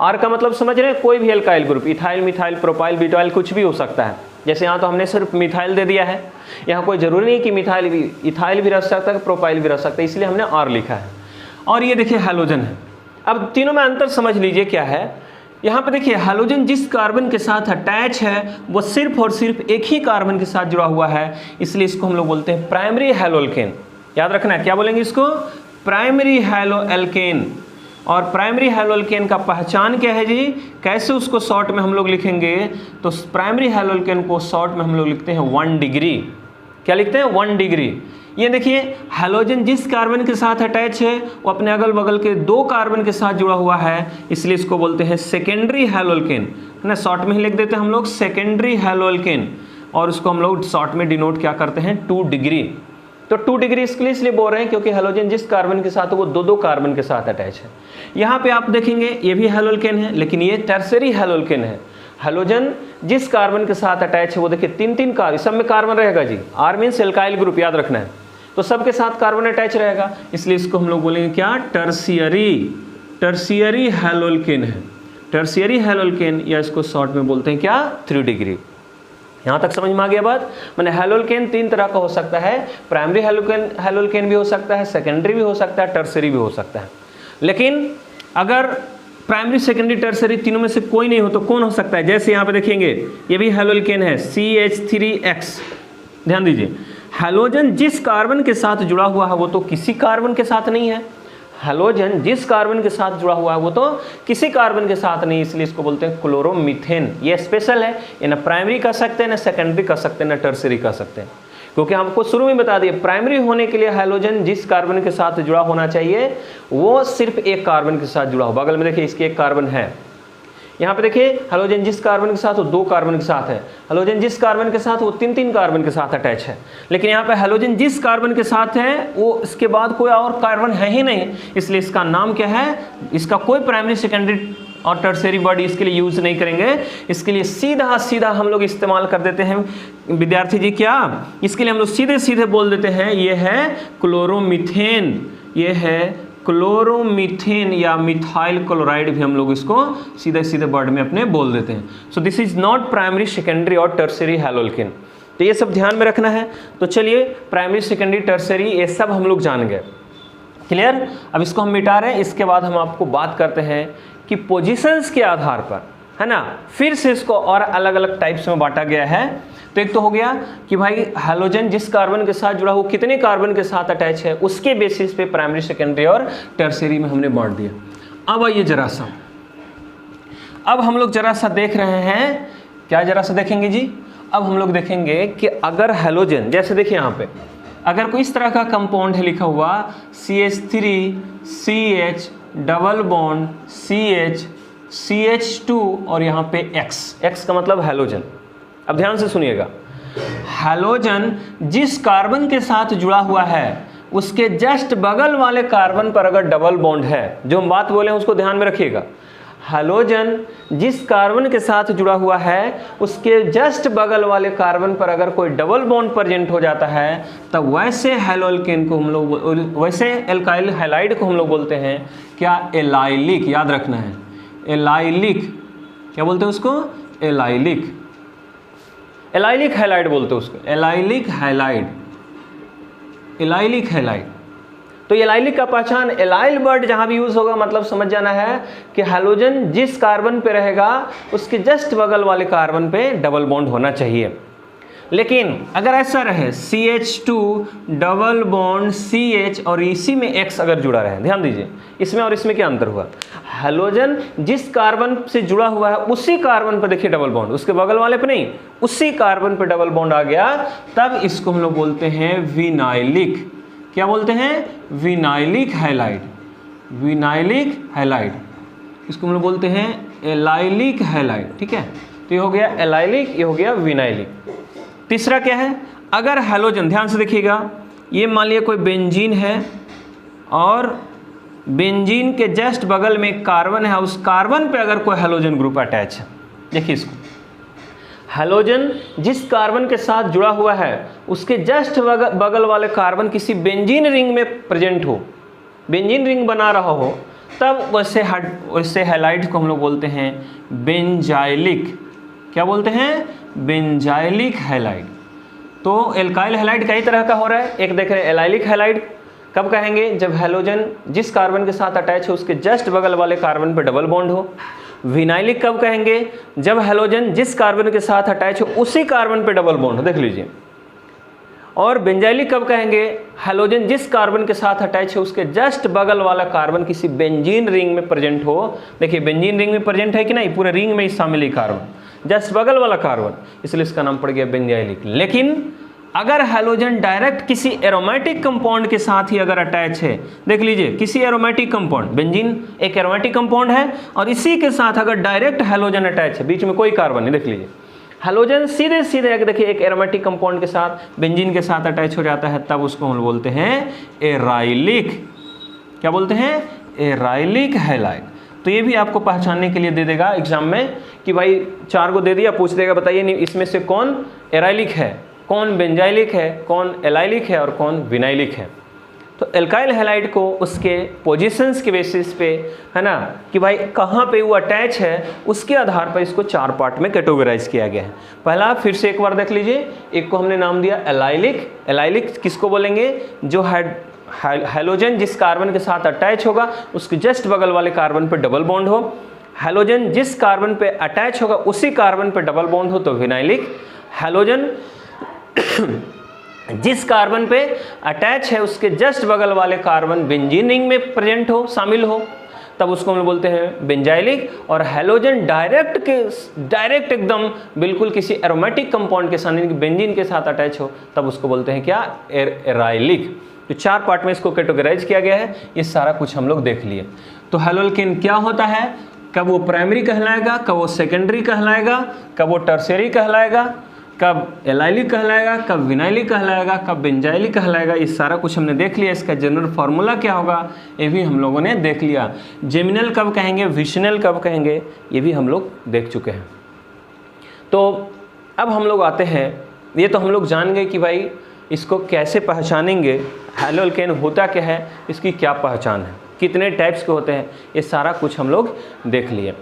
R का मतलब समझ रहे हैं, कोई भी alkyl group, ethyl methyl propyl butyl कुछ भी हो सकता है। जैसे यहाँ तो हमने सिर्फ मिथाइल दे दिया है, यहाँ कोई ज़रूरी नहीं कि मिथाइल भी, इथाइल भी रह सकता है, प्रोपाइल भी रह सकता है, इसलिए हमने R लिखा है। और ये देखिए हैलोजन है। अब तीनों में अंतर समझ लीजिए क्या है। यहाँ पे देखिए हैलोजन जिस कार्बन के साथ अटैच है वो सिर्फ और सिर्फ एक ही कार्बन के साथ जुड़ा हुआ है, इसलिए इसको हम लोग बोलते हैं प्राइमरी हैलोल्केन। याद रखना है, क्या बोलेंगे इसको, प्राइमरी हैलोल्केन। और प्राइमरी हैलोल्केन का पहचान क्या है जी, कैसे उसको शॉर्ट में हम लोग लिखेंगे, तो प्राइमरी हैलोल्केन को शॉर्ट में हम लोग लिखते हैं 1 डिग्री। क्या लिखते हैं, 1 डिग्री। ये देखिए हैलोजन जिस कार्बन के साथ अटैच है वो अपने अगल बगल के 2 कार्बन के साथ जुड़ा हुआ है, इसलिए इसको बोलते हैं सेकेंडरी हैलोल्केन, है ना। शॉर्ट में ही लिख देते हैं हम लोग सेकेंडरी हैलोल्केन, और उसको हम लोग शॉर्ट में डिनोट क्या करते हैं, 2 डिग्री। तो 2 डिग्री इसलिए बोल रहे हैं क्योंकि हैलोजन जिस कार्बन के साथ है वो 2 कार्बन के साथ अटैच है। यहाँ पे आप देखेंगे ये भी हैलोल्केन है, लेकिन ये टर्सरी हैलोल्केन है। हैलोजन जिस कार्बन के साथ अटैच है वो देखिए 3 कार्बन, सब में कार्बन रहेगा जी, R मीन्स एल्काइल ग्रुप, याद रखना है, तो सबके साथ कार्बन अटैच रहेगा, इसलिए इसको हम लोग बोलेंगे क्या, टर्सियरी हैलोल्केन है, टर्सियरी हैलोल्केन, या इसको शॉर्ट में बोलते हैं क्या, 3 डिग्री। यहाँ तक समझ में आ गया बात। मैंने हैलोल्केन 3 तरह का हो सकता है, प्राइमरी हैलोल्केन भी हो सकता है, सेकेंडरी भी हो सकता है, टर्सरी भी हो सकता है। लेकिन अगर प्राइमरी सेकेंडरी टर्सरी तीनों में से कोई नहीं हो तो कौन हो सकता है, जैसे यहाँ पे देखेंगे ये भी हैलोल्केन है CH3X। ध्यान दीजिए, हैलोजन जिस कार्बन के साथ जुड़ा हुआ है वो तो किसी कार्बन के साथ नहीं है, हैलोजन जिस कार्बन के साथ जुड़ा हुआ है वो तो किसी कार्बन के साथ नहीं, इसलिए इसको बोलते हैं क्लोरोमीथेन। ये स्पेशल है, ये ना प्राइमरी कर सकते हैं, ना सेकेंडरी कर सकते हैं, ना टर्सरी कर सकते हैं, क्योंकि हमको शुरू में बता दिए प्राइमरी होने के लिए हैलोजन जिस कार्बन के साथ जुड़ा होना चाहिए वो सिर्फ एक कार्बन के साथ जुड़ा हो। बगल में देखिए इसके एक कार्बन है, यहाँ पे देखिए हैलोजन जिस कार्बन के साथ वो 2 कार्बन के साथ है, हैलोजन जिस कार्बन के साथ वो 3 कार्बन के साथ अटैच है। लेकिन यहाँ पे हैलोजन जिस कार्बन के साथ है वो इसके बाद कोई और कार्बन है ही नहीं, इसलिए इसका नाम क्या है, इसका कोई प्राइमरी सेकेंडरी और टर्सरी वर्ड इसके लिए यूज नहीं करेंगे, इसके लिए सीधा हम लोग इस्तेमाल कर देते हैं विद्यार्थी जी, क्या इसके लिए हम लोग सीधे बोल देते हैं ये है क्लोरोमीथेन, ये है क्लोरोमीथेन या मिथाइल क्लोराइड भी हम लोग इसको सीधे वर्ड में अपने बोल देते हैं। So this is not primary secondary और टर्सरी हैलोल्केन। तो ये सब ध्यान में रखना है। तो चलिए प्राइमरी सेकेंडरी टर्सरी ये सब हम लोग जान गए, क्लियर। अब इसको हम मिटा रहे हैं, इसके बाद हम आपको बात करते हैं कि पोजीशंस के आधार पर, है ना, फिर से इसको और अलग अलग टाइप्स में बांटा गया है। तो एक तो हो गया कि भाई हैलोजन जिस कार्बन के साथ जुड़ा हो कितने कार्बन के साथ अटैच है, उसके बेसिस पे प्राइमरी सेकेंडरी और टर्सरी में हमने बांट दिया। अब आइए जरा सा, अब हम लोग जरा सा देख रहे हैं, क्या जरा सा देखेंगे जी। अब हम लोग देखेंगे कि अगर हैलोजन, जैसे देखिए यहाँ पे अगर कोई इस तरह का कंपाउंड है लिखा हुआ CH3CH डबल बॉन्ड CH2 और यहाँ पे X का मतलब हैलोजन। अब ध्यान से सुनिएगा, हैलोजन जिस कार्बन के साथ जुड़ा हुआ है उसके जस्ट बगल वाले कार्बन पर अगर डबल बॉन्ड है, जो हम बात बोले हैं उसको ध्यान में रखिएगा, हैलोजन जिस कार्बन के साथ जुड़ा हुआ है उसके जस्ट बगल वाले कार्बन पर अगर कोई डबल बॉन्ड प्रेजेंट हो जाता है तब वैसे हैलोल्केन को हम लोग, वैसे एल्काइल हैलाइड को हम लोग बोलते हैं क्या, एलाइलिक। याद रखना है, एलाइलिक। क्या बोलते हैं उसको, एलाइलिक। एलाइलिक हैलाइड बोलते हैं उसको, एलाइलिक हैलाइड, एलाइलिक हैलाइड। तो एलाइलिक का पहचान, एलाइल वर्ड जहां भी यूज होगा मतलब समझ जाना है कि हैलोजन जिस कार्बन पे रहेगा उसके जस्ट बगल वाले कार्बन पे डबल बॉन्ड होना चाहिए। लेकिन अगर ऐसा रहे CH2 डबल बॉन्ड CH और इसी में X अगर जुड़ा रहे, ध्यान दीजिए इसमें और इसमें क्या अंतर हुआ, हैलोजन जिस कार्बन से जुड़ा हुआ है उसी कार्बन पर देखिए डबल बॉन्ड, उसके बगल वाले पे नहीं, उसी कार्बन पे डबल बॉन्ड आ गया, तब इसको हम लोग बोलते हैं विनाइलिक। क्या बोलते हैं, विनाइलिक हैलाइड, विनाइलिक हैलाइड। इसको हम लोग बोलते हैं एलाइलिक हैलाइड, ठीक है। तो ये हो गया एलाइलिक, ये हो गया विनाइलिक। तीसरा क्या है, अगर हैलोजन, ध्यान से देखिएगा, ये मान लिया कोई बेंजीन है और बेंजीन के जस्ट बगल में एक कार्बन है, उस कार्बन पे अगर कोई हैलोजन ग्रुप अटैच है, देखिए इसको, हैलोजन जिस कार्बन के साथ जुड़ा हुआ है उसके जस्ट बगल वाले कार्बन किसी बेंजीन रिंग में प्रेजेंट हो, बेंजीन रिंग बना रहा हो, तब वैसे हैलाइड को हम लोग बोलते हैं बेंजाइलिक। क्या बोलते हैं, बेंजाइलिक हैलाइड। तो एल्काइल हैलाइड कई तरह का हो रहा है, एक देख रहे हैं एलाइलिक हैलाइड, कब कहेंगे, जब हैलोजन जिस कार्बन के साथ अटैच है उसके जस्ट बगल वाले कार्बन पर डबल बॉन्ड हो। विनाइलिक कब कहेंगे, जब हैलोजन जिस कार्बन के साथ अटैच हो उसी कार्बन पे डबल बॉन्ड हो, देख लीजिए। और बेंजाइलिक कब कहेंगे, हैलोजन जिस कार्बन के साथ अटैच है उसके जस्ट बगल वाला कार्बन किसी बेंजीन रिंग में प्रेजेंट हो। देखिए बेंजीन रिंग में प्रेजेंट है कि नहीं, पूरे रिंग में ही शामिल है कार्बन, जस्ट बगल वाला कार्बन, इसलिए इसका नाम पड़ गया बेंजाइलिक। लेकिन अगर हैलोजन डायरेक्ट किसी एरोमेटिक कंपाउंड के साथ ही अगर अटैच है, देख लीजिए किसी एरोमेटिक कंपाउंड, बेंजीन एक एरोमेटिक कंपाउंड है और इसी के साथ अगर डायरेक्ट हैलोजन अटैच है, बीच में कोई कार्बन नहीं, देख लीजिए हैलोजन सीधे सीधे देखिए एक एरोमेटिक कंपाउंड के साथ बेंजीन के साथ अटैच हो जाता है, तब उसको हम बोलते हैं एराइलिक। क्या बोलते हैं, एराइलिक हैलाइड। तो ये भी आपको पहचानने के लिए दे देगा एग्जाम में कि भाई 4 को दे दिया, पूछ देगा बताइए नहीं इसमें से कौन एराइलिक है, कौन बेंजाइलिक है, कौन एलाइलिक है और कौन विनाइलिक है। तो एल्काइल हैलाइड को उसके पोजीशंस के बेसिस पे, है ना, कि भाई कहाँ पे वो अटैच है, उसके आधार पर इसको 4 पार्ट में कैटेगराइज किया गया है। पहला फिर से एक बार देख लीजिए, एक को हमने नाम दिया एलाइलिक। एलाइलिक किसको बोलेंगे, जो हैलोजन जिस कार्बन के साथ अटैच होगा उसके जस्ट बगल वाले कार्बन पर डबल बॉन्ड हो। हैलोजन जिस कार्बन पे अटैच होगा उसी कार्बन पे डबल बॉन्ड हो तो विनाइलिक। हैलोजन जिस कार्बन पे अटैच है उसके जस्ट बगल वाले कार्बन बेंजीन रिंग में प्रेजेंट हो, शामिल हो, तब उसको हम बोलते हैं बेंजाइलिक। और हैलोजन डायरेक्ट एकदम बिल्कुल किसी एरोमेटिक कंपाउंड के साथ बेंजीन के साथ अटैच हो, तब उसको बोलते हैं क्या, एराइलिक। तो 4 पार्ट में इसको कैटेगराइज किया गया है। ये सारा कुछ हम लोग देख लिए। तो हैलोल्केन क्या होता है, कब वो प्राइमरी कहलाएगा, कब वो सेकेंडरी कहलाएगा, कब वो टर्शियरी कहलाएगा, कब एलाइलिक कहलाएगा, कब विनाइलिक कहलाएगा, कब बेंजाइलिक कहलाएगा, ये सारा कुछ हमने देख लिया। इसका जनरल फार्मूला क्या होगा ये भी हम लोगों ने देख लिया। जेमिनल कब कहेंगे, विशनल कब कहेंगे, ये भी हम लोग देख चुके हैं। तो अब हम लोग आते हैं, ये तो हम लोग जान गए कि भाई इसको कैसे पहचानेंगे, हैलोल्केन होता क्या है, इसकी क्या पहचान है, कितने टाइप्स के होते हैं, ये सारा कुछ हम लोग देख लिए।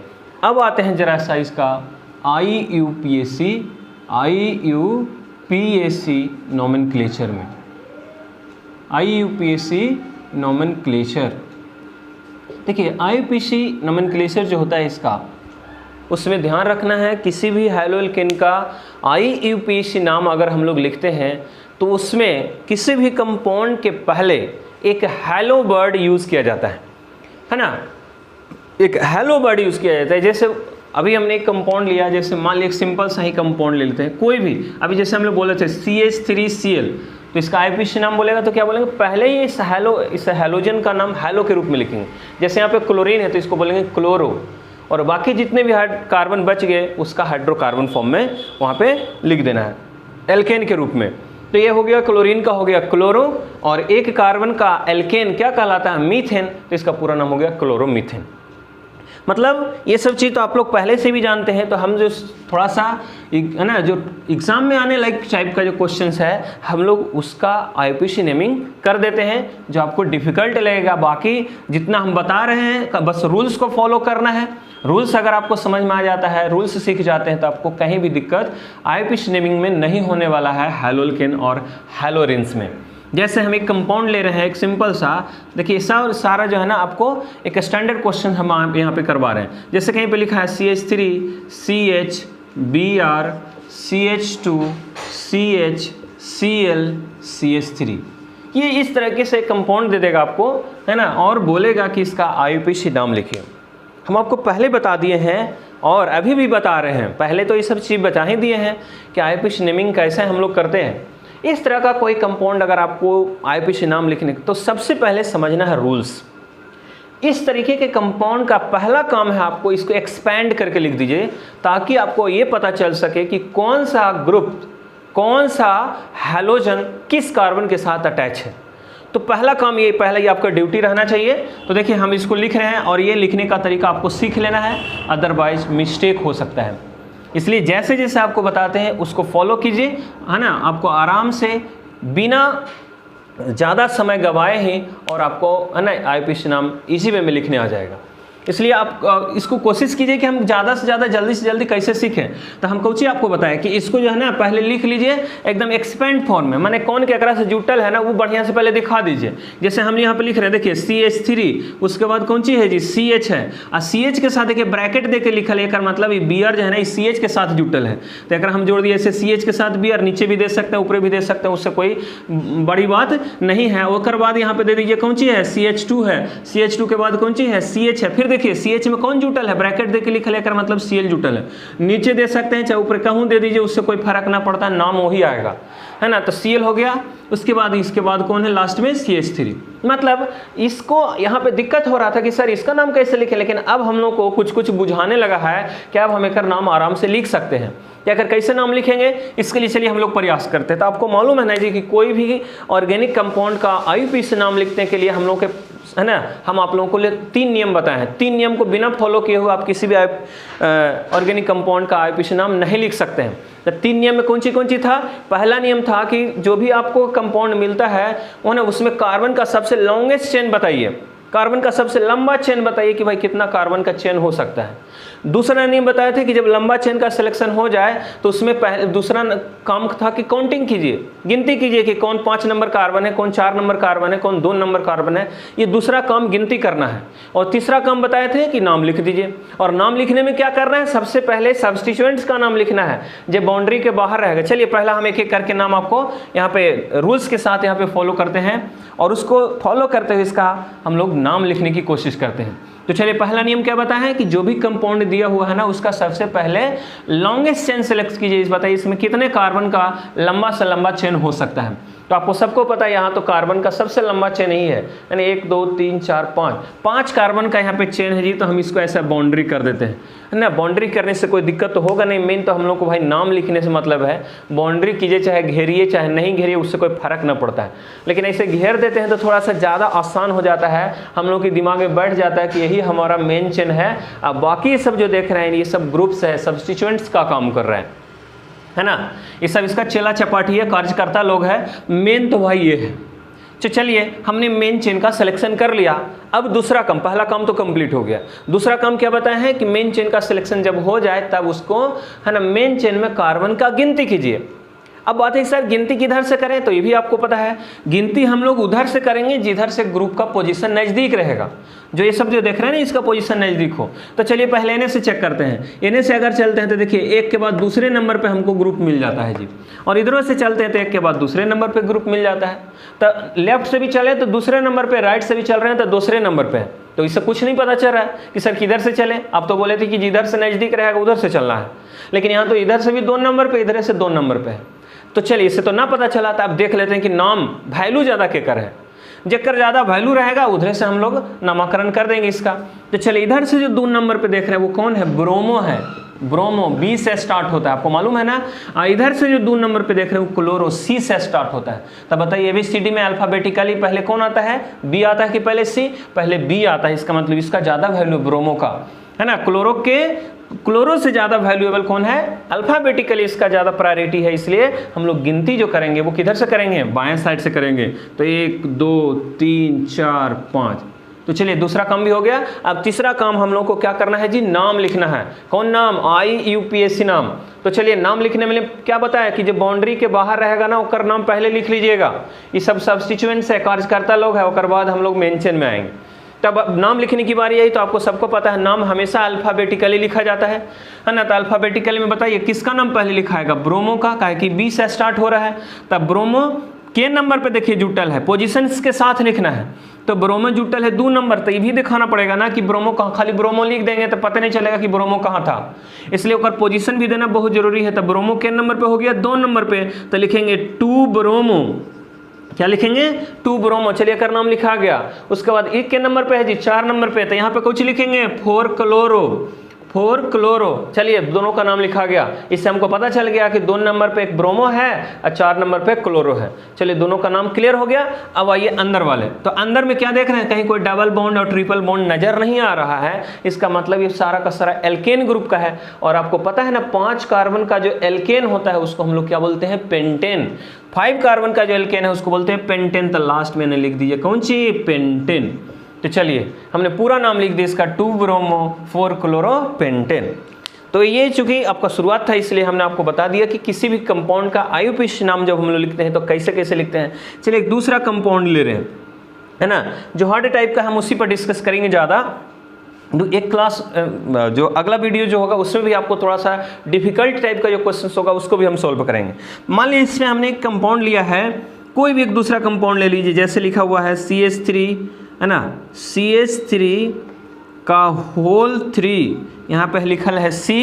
अब आते हैं जरा सा इसका IUPAC नोमेनक्लेचर में, IUPAC नोमेनक्लेचर। देखिए IUPAC नोमेनक्लेचर जो होता है इसका, उसमें ध्यान रखना है किसी भी हैलोएल्केन का IUPAC नाम अगर हम लोग लिखते हैं तो उसमें किसी भी कंपाउंड के पहले एक हैलो वर्ड यूज़ किया जाता है ना, एक हैलो वर्ड यूज़ किया जाता है। जैसे अभी हमने एक कंपाउंड लिया, जैसे मान लीजिए एक सिंपल सा ही कंपाउंड ले लेते हैं कोई भी। अभी जैसे हम लोग बोले थे CH3Cl, तो इसका IUPAC नाम बोलेगा तो क्या बोलेंगे, पहले ही इस हैलोजन का नाम हैलो के रूप में लिखेंगे। जैसे यहाँ पे क्लोरीन है तो इसको बोलेंगे क्लोरो, और बाकी जितने भी कार्बन बच गए उसका हाइड्रोकार्बन फॉर्म में वहाँ पे लिख देना है एल्केन के रूप में। तो ये हो गया क्लोरीन का हो गया क्लोरो, और एक कार्बन का एल्केन क्या कहलाता है, मीथेन, तो इसका पूरा नाम हो गया क्लोरोमीथेन। मतलब ये सब चीज़ तो आप लोग पहले से भी जानते हैं। तो हम जो थोड़ा सा है ना, जो एग्ज़ाम में आने लायक टाइप का जो क्वेश्चंस है हम लोग उसका IUPAC नेमिंग कर देते हैं, जो आपको डिफ़िकल्ट लगेगा। बाकी जितना हम बता रहे हैं बस रूल्स को फॉलो करना है। रूल्स अगर आपको समझ में आ जाता है, रूल्स सीख जाते हैं, तो आपको कहीं भी दिक्कत IUPAC नेमिंग में नहीं होने वाला है हैलोएल्केन और हैलोरेंस में। जैसे हम एक कंपाउंड ले रहे हैं एक सिंपल सा, देखिए सारा जो है ना आपको एक स्टैंडर्ड क्वेश्चन हम यहाँ पे करवा रहे हैं। जैसे कहीं पे लिखा है CH3 CH Br CH2 CH Cl CH3, ये इस तरीके से कंपाउंड दे देगा आपको, है ना, और बोलेगा कि इसका IUPAC नाम लिखिए। हम आपको पहले बता दिए हैं और अभी भी बता रहे हैं, पहले तो ये सब चीज़ बता ही दिए हैं कि IUPAC नेमिंग कैसे हम लोग करते हैं। इस तरह का कोई कंपाउंड अगर आपको IUPAC नाम लिखने तो सबसे पहले समझना है रूल्स। इस तरीके के कंपाउंड का पहला काम है आपको इसको एक्सपैंड करके लिख दीजिए, ताकि आपको ये पता चल सके कि कौन सा ग्रुप, कौन सा हैलोजन किस कार्बन के साथ अटैच है। तो पहला काम ये, पहला ये आपका ड्यूटी रहना चाहिए। तो देखिए हम इसको लिख रहे हैं और ये लिखने का तरीका आपको सीख लेना है, अदरवाइज मिस्टेक हो सकता है। इसलिए जैसे जैसे आपको बताते हैं उसको फॉलो कीजिए, है ना, आपको आराम से बिना ज़्यादा समय गवाए ही और आपको है ना IUPAC नाम इसी वे में लिखने आ जाएगा। इसलिए आप इसको कोशिश कीजिए कि हम ज़्यादा से ज़्यादा जल्दी से जल्दी कैसे सीखें। तो हम कोची आपको बताया कि इसको जो है ना पहले लिख लीजिए एकदम एक्सपेंड फॉर्म में, माने कौन के एकरा से जुटल है ना वो बढ़िया से पहले दिखा दीजिए। जैसे हम यहाँ पे लिख रहे हैं, देखिए CH3, उसके बाद कौन सी है जी CH है, और CH के साथ देखिए ब्रैकेट दे के लिखल है, एक मतलब Br जो है ना इस CH के साथ जुटल है, तो एक हम जोड़ दिए ऐसे CH के साथ Br, नीचे भी दे सकते हैं ऊपर भी दे सकते हैं, उससे कोई बड़ी बात नहीं है। उसके बाद यहाँ पे दे दीजिए कौन सी है CH2 है, CH2 के बाद कौन सी है CH है, फिर देखिए CH में कौन जुटल है, ब्रैकेट देके लिख लेकर मतलब Cl जुटल है, नीचे दे सकते हैं चाहे ऊपर कहूँ दे दीजिए, उससे कोई फर्क ना पड़ता, नाम वही आएगा, है ना। तो Cl हो गया, उसके बाद इसके बाद कौन है लास्ट में CH3। मतलब इसको यहाँ पे दिक्कत हो रहा था कि सर इसका नाम कैसे लिखें, लेकिन अब हम लोग को कुछ कुछ बुझाने लगा है कि अब हम एक नाम आराम से लिख सकते हैं। या अगर कैसे नाम लिखेंगे इसके लिए चलिए हम लोग प्रयास करते हैं। तो आपको मालूम है ना जी कि कोई भी ऑर्गेनिक कंपाउंड का IUPAC नाम लिखने के लिए हम लोग के, है ना, हम आप लोगों को लिए 3 नियम बताए हैं। 3 नियम को बिना फॉलो किए हुए आप किसी भी ऑर्गेनिक कंपाउंड का IUPAC नाम नहीं लिख सकते हैं। तो 3 नियम में कौन सी था? पहला नियम था कि जो भी आपको कंपाउंड मिलता है वो ना उसमें कार्बन का सबसे लॉन्गेस्ट चेन बताइए, कार्बन का सबसे लंबा चेन बताइए कि भाई कितना कार्बन का चेन हो सकता है। दूसरा नियम बताए थे कि जब लंबा चेन का सिलेक्शन हो जाए तो उसमें दूसरा काम था कि काउंटिंग कीजिए, गिनती कीजिए कि कौन 5 नंबर कार्बन है, कौन 4 नंबर कार्बन है, कौन 2 नंबर कार्बन है। ये दूसरा काम गिनती करना है। और तीसरा काम बताए थे कि नाम लिख दीजिए। और नाम लिखने में क्या करना है, सबसे पहले सब्स्टिट्यूएंट्स का नाम लिखना है जो बाउंड्री के बाहर रहेगा। चलिए पहला हम एक एक करके नाम आपको यहाँ पे रूल्स के साथ यहाँ पे फॉलो करते हैं और उसको फॉलो करते हुए इसका हम लोग नाम लिखने की कोशिश करते हैं। तो चलिए पहला नियम क्या बताया है कि जो भी कंपाउंड दिया हुआ है ना उसका सबसे पहले लॉन्गेस्ट चेन सेलेक्ट कीजिए। बताइए इसमें कितने कार्बन का लंबा से लंबा चेन हो सकता है। तो आपको सबको पता है यहाँ तो कार्बन का सबसे लंबा चेन ही है, यानी 1 2 3 4 5 कार्बन का यहाँ पे चेन है जी। तो हम इसको ऐसा बाउंड्री कर देते हैं, है ना। बाउंड्री करने से कोई दिक्कत तो होगा नहीं, मेन तो हम लोग को भाई नाम लिखने से मतलब है। बाउंड्री कीजिए चाहे घेरिए चाहे नहीं घेरिए, उससे कोई फर्क ना पड़ता है। लेकिन ऐसे घेर देते हैं तो थोड़ा सा ज़्यादा आसान हो जाता है, हम लोग के दिमाग में बैठ जाता है कि यही हमारा मेन चेन है। अब बाकी सब जो देख रहे हैं ये सब ग्रुप्स है, सब्स्टिट्यूएंट्स का काम कर रहे हैं, है ना। ये सब इसका चेला चपाटी है, कार्यकर्ता लोग है, मेन तो भाई ये है। तो चलिए हमने मेन चेन का सिलेक्शन कर लिया। अब दूसरा काम, पहला काम तो कंप्लीट हो गया। दूसरा काम क्या बताया है कि मेन चेन का सिलेक्शन जब हो जाए तब उसको, है ना, मेन चेन में कार्बन का गिनती कीजिए। अब बात है सर गिनती किधर से करें, तो ये भी आपको पता है गिनती हम लोग उधर से करेंगे जिधर से ग्रुप का पोजीशन नज़दीक रहेगा। जो ये सब जो देख रहे हैं ना इसका पोजीशन नज़दीक हो। तो चलिए पहले एने से चेक करते हैं। एने से अगर चलते हैं तो देखिए एक के बाद दूसरे नंबर पे हमको ग्रुप मिल जाता है जी, और इधरों से चलते हैं तो एक के बाद दूसरे नंबर पे ग्रुप मिल जाता है। तो लेफ्ट से भी चले तो दूसरे नंबर पे, राइट से भी चल रहे हैं तो दूसरे नंबर पे। तो इससे कुछ नहीं पता चल रहा है कि सर किधर से चले। आप तो बोले थे कि जिधर से नज़दीक रहेगा उधर से चलना है, लेकिन यहाँ तो इधर से भी 2 नंबर पे, इधर से 2 नंबर पे है। तो चलिए इससे तो ना पता चला था। अब देख लेते हैं कि नाम वैल्यू ज़्यादा केकर है। जेकर ज़्यादा वैल्यू रहेगा उधर से हम लोग नामकरण कर देंगे इसका। तो चलिए इधर से जो 2 नंबर पे देख रहे हैं वो कौन है, ब्रोमो है। ब्रोमो बी से स्टार्ट होता है, आपको मालूम है ना। इधर से जो 2 नंबर पे देख रहे हैं क्लोरो सी से स्टार्ट होता है। तब बताइए ABCD में अल्फाबेटिकली पहले कौन आता है, बी आता है कि पहले सी? पहले बी आता है। इसका मतलब इसका ज़्यादा वैल्यू ब्रोमो का है ना। क्लोरो से ज़्यादा वैल्यूएबल कौन है, अल्फाबेटिकली इसका ज़्यादा प्रायोरिटी है। इसलिए हम लोग गिनती जो करेंगे वो किधर से करेंगे, बाएं साइड से करेंगे। तो 1 2 3 4 5। तो चलिए दूसरा काम भी हो गया। अब तीसरा काम हम लोग को क्या करना है जी, नाम लिखना है। कौन नाम, IUPAC नाम। तो चलिए नाम लिखने में क्या बताया कि जो बाउंड्री के बाहर रहेगा ना उसका नाम पहले लिख लीजिएगा। ये सब सब्स्टिट्यूएंट्स है, कार्यकर्ता लोग है, उसके बाद हम लोग मेंशन में आएंगे। तब नाम लिखने की बारी आई तो आपको सबको पता है नाम हमेशा अल्फाबेटिकली लिखा जाता है ना। तो अल्फाबेटिकली में बताइए किसका नाम पहले लिखा है, ब्रोमो का, काहे कि बी से स्टार्ट हो रहा है। तब ब्रोमो के नंबर पे देखिए जुटल है, पोजीशन के साथ लिखना है। तो ब्रोमो जुटल है 2 नंबर, तो ये भी दिखाना पड़ेगा ना कि ब्रोमो कहाँ। खाली ब्रोमो लिख देंगे तो पता नहीं चलेगा कि ब्रोमो कहाँ था, इसलिए उसका पोजीशन भी देना बहुत जरूरी है। तो ब्रोमो के नंबर पे हो गया 2 नंबर पे, तो लिखेंगे 2 ब्रोमो। क्या लिखेंगे, 2 ब्रोमो। चलिए कर नाम लिखा गया। उसके बाद 1 के नंबर पे है जी 4 नंबर पे, तो यहाँ पे कुछ लिखेंगे 4 क्लोरो। चलिए दोनों का नाम लिखा गया। इससे हमको पता चल गया कि 2 नंबर पे एक ब्रोमो है और 4 नंबर पे क्लोरो है। चलिए दोनों का नाम क्लियर हो गया। अब आइए अंदर वाले। तो अंदर में क्या देख रहे हैं, कहीं कोई डबल बॉन्ड और ट्रिपल बॉन्ड नजर नहीं आ रहा है। इसका मतलब ये सारा का सारा एल्केन ग्रुप का है। और आपको पता है ना 5 कार्बन का जो एल्केन होता है उसको हम लोग क्या बोलते हैं, पेंटेन। 5 कार्बन का जो एल्केन है उसको बोलते हैं पेंटेन। तो लास्ट में लिख दीजिए कौन सी, पेंटेन। तो चलिए हमने पूरा नाम लिख दिया इसका, 2 ब्रोमो 4 क्लोरो पेंटेन। तो ये चूंकि आपका शुरुआत था इसलिए हमने आपको बता दिया कि किसी भी कंपाउंड का IUPAC नाम जब हम लोग लिखते हैं तो कैसे कैसे लिखते हैं। चलिए एक दूसरा कंपाउंड ले रहे हैं, है ना, जो हार्ड टाइप का, हम उसी पर डिस्कस करेंगे ज़्यादा। एक क्लास जो अगला वीडियो जो होगा उसमें भी आपको थोड़ा सा डिफिकल्ट टाइप का जो क्वेश्चन होगा उसको भी हम सॉल्व करेंगे। मान लीजिए इसमें हमने एक कंपाउंड लिया है, कोई भी एक दूसरा कंपाउंड ले लीजिए। जैसे लिखा हुआ है CH3, है ना, CH3 का होल 3, यहाँ पे लिखल है C,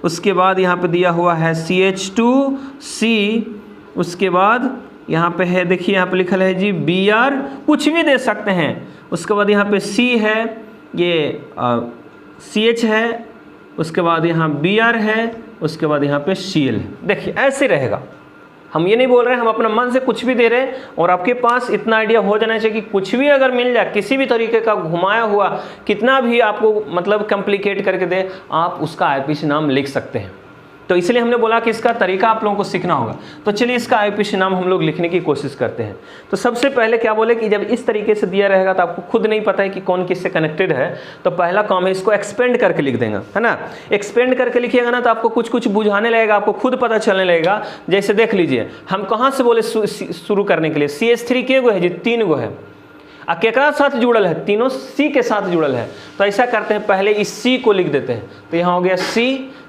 उसके बाद यहाँ पे दिया हुआ है CH2C, उसके बाद यहाँ पे है देखिए यहाँ पे लिखल है जी Br, कुछ भी दे सकते हैं। उसके बाद यहाँ पे C है, ये CH है, उसके बाद यहाँ Br है, उसके बाद यहाँ पे Cl है। देखिए ऐसे रहेगा। हम ये नहीं बोल रहे हैं, हम अपना मन से कुछ भी दे रहे हैं। और आपके पास इतना आइडिया हो जाना चाहिए कि कुछ भी अगर मिल जाए, किसी भी तरीके का घुमाया हुआ, कितना भी आपको मतलब कॉम्प्लिकेट करके दे, आप उसका IUPAC नाम लिख सकते हैं। तो इसलिए हमने बोला कि इसका तरीका आप लोगों को सीखना होगा। तो चलिए इसका IUPAC नाम हम लोग लिखने की कोशिश करते हैं। तो सबसे पहले क्या बोले कि जब इस तरीके से दिया रहेगा तो आपको खुद नहीं पता है कि कौन किससे कनेक्टेड है, तो पहला काम है इसको एक्सपेंड करके लिख देंगे, है ना। एक्सपेंड करके लिखिएगा ना तो आपको कुछ कुछ बुझाने लगेगा, आपको खुद पता चलने लगेगा। जैसे देख लीजिए हम कहाँ से बोले शुरू करने के लिए, CH3 के गो है जी, 3 गो है। आ केकरा साथ जुड़ल है, तीनों C के साथ जुड़ल है। तो ऐसा करते हैं, पहले इस C को लिख देते हैं। तो यहाँ हो गया C।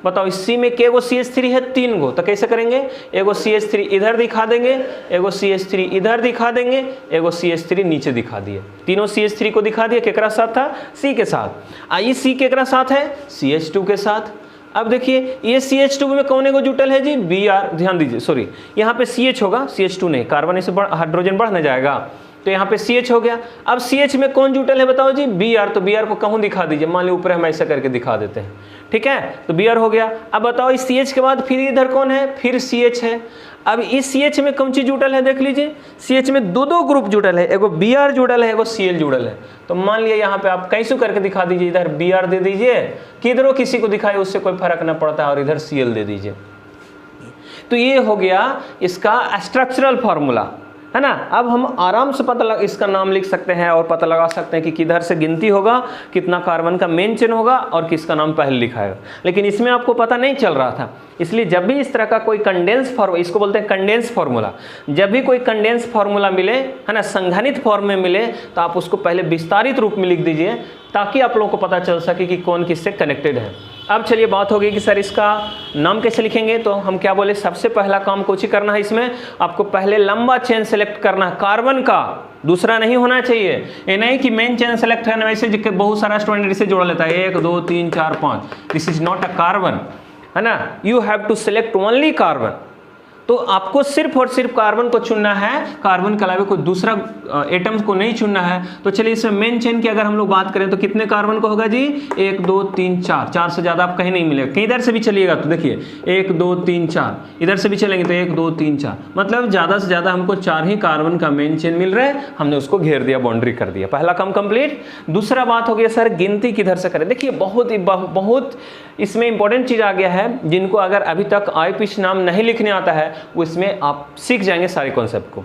बताओ इस C में के गो CH3 है, 3 गो। तो कैसे करेंगे, एगो CH3 इधर दिखा देंगे, एगो CH3 इधर दिखा देंगे, एगो CH3 नीचे दिखा दिए। तीनों CH3 को दिखा दिए, केकरा साथ था, C के साथ। आइए C केकरा साथ है, CH2 के साथ। अब देखिए ये CH2 में कौन एगो जुटल है जी, Br। ध्यान दीजिए, सॉरी यहाँ पे CH होगा, CH2 नहीं, कार्बन से हाइड्रोजन बढ़ न जाएगा। तो यहाँ पे CH हो गया। अब CH में कौन जुटल है बताओ जी, Br। तो Br को कहूँ दिखा दीजिए, मान ली ऊपर हम ऐसा करके दिखा देते हैं, ठीक है। तो Br हो गया। अब बताओ इस CH के बाद फिर इधर कौन है, फिर CH है। अब इस CH में कौन चीज जुटल है, देख लीजिए CH में 2 ग्रुप जुटल है, एगो Br जुड़ल है, एगो Cl जुड़ल है। तो मान लिया यहाँ पे आप कैसे करके दिखा दीजिए, इधर Br दे दीजिए, किधरों किसी को दिखाए उससे कोई फर्क ना पड़ता है, और इधर Cl दे दीजिए। तो ये हो गया इसका स्ट्रक्चरल फार्मूला, है ना। अब हम आराम से इसका नाम लिख सकते हैं और पता लगा सकते हैं कि किधर से गिनती होगा, कितना कार्बन का मेन चेन होगा और किसका नाम पहले लिखा है। लेकिन इसमें आपको पता नहीं चल रहा था, इसलिए जब भी इस तरह का कोई कंडेंस फॉर्मूला, इसको बोलते हैं कंडेंस फॉर्मूला, जब भी कोई कंडेंस फॉर्मूला मिले, है ना, संघनित फॉर्म में मिले, तो आप उसको पहले विस्तारित रूप में लिख दीजिए ताकि आप लोगों को पता चल सके कि कौन किससे कनेक्टेड है। अब चलिए बात होगी कि सर इसका नाम कैसे लिखेंगे। तो हम क्या बोले, सबसे पहला काम कुछ ही करना है, इसमें आपको पहले लंबा चेन सेलेक्ट करना है कार्बन का, दूसरा नहीं होना चाहिए। ये नहीं कि मेन चेन सेलेक्ट करने वैसे बहुत सारा स्टूडेंट इसे जोड़ लेता है 1 2 3 4 5, this is not a carbon, है ना। You have to select only carbon. तो आपको सिर्फ और सिर्फ कार्बन को चुनना है, कार्बन के अलावा कोई दूसरा एटम्स को नहीं चुनना है। तो चलिए इसमें मेन चेन की अगर हम लोग बात करें तो कितने कार्बन को होगा जी, 1 2 3 4, 4 से ज़्यादा आप कहीं नहीं मिलेगा। कहीं इधर से भी चलिएगा तो देखिए 1 2 3 4, इधर से भी चलेंगे तो 1 2 3 4, मतलब ज़्यादा से ज़्यादा हमको 4 ही कार्बन का मेन चेन मिल रहा है। हमने उसको घेर दिया, बाउंड्री कर दिया, पहला काम कंप्लीट। दूसरा बात हो गया सर गिनती किधर से करें। देखिए बहुत इसमें इंपॉर्टेंट चीज़ आ गया है, जिनको अगर अभी तक IUPAC नाम नहीं लिखने आता है वो इसमें आप सीख जाएंगे सारे कॉन्सेप्ट को।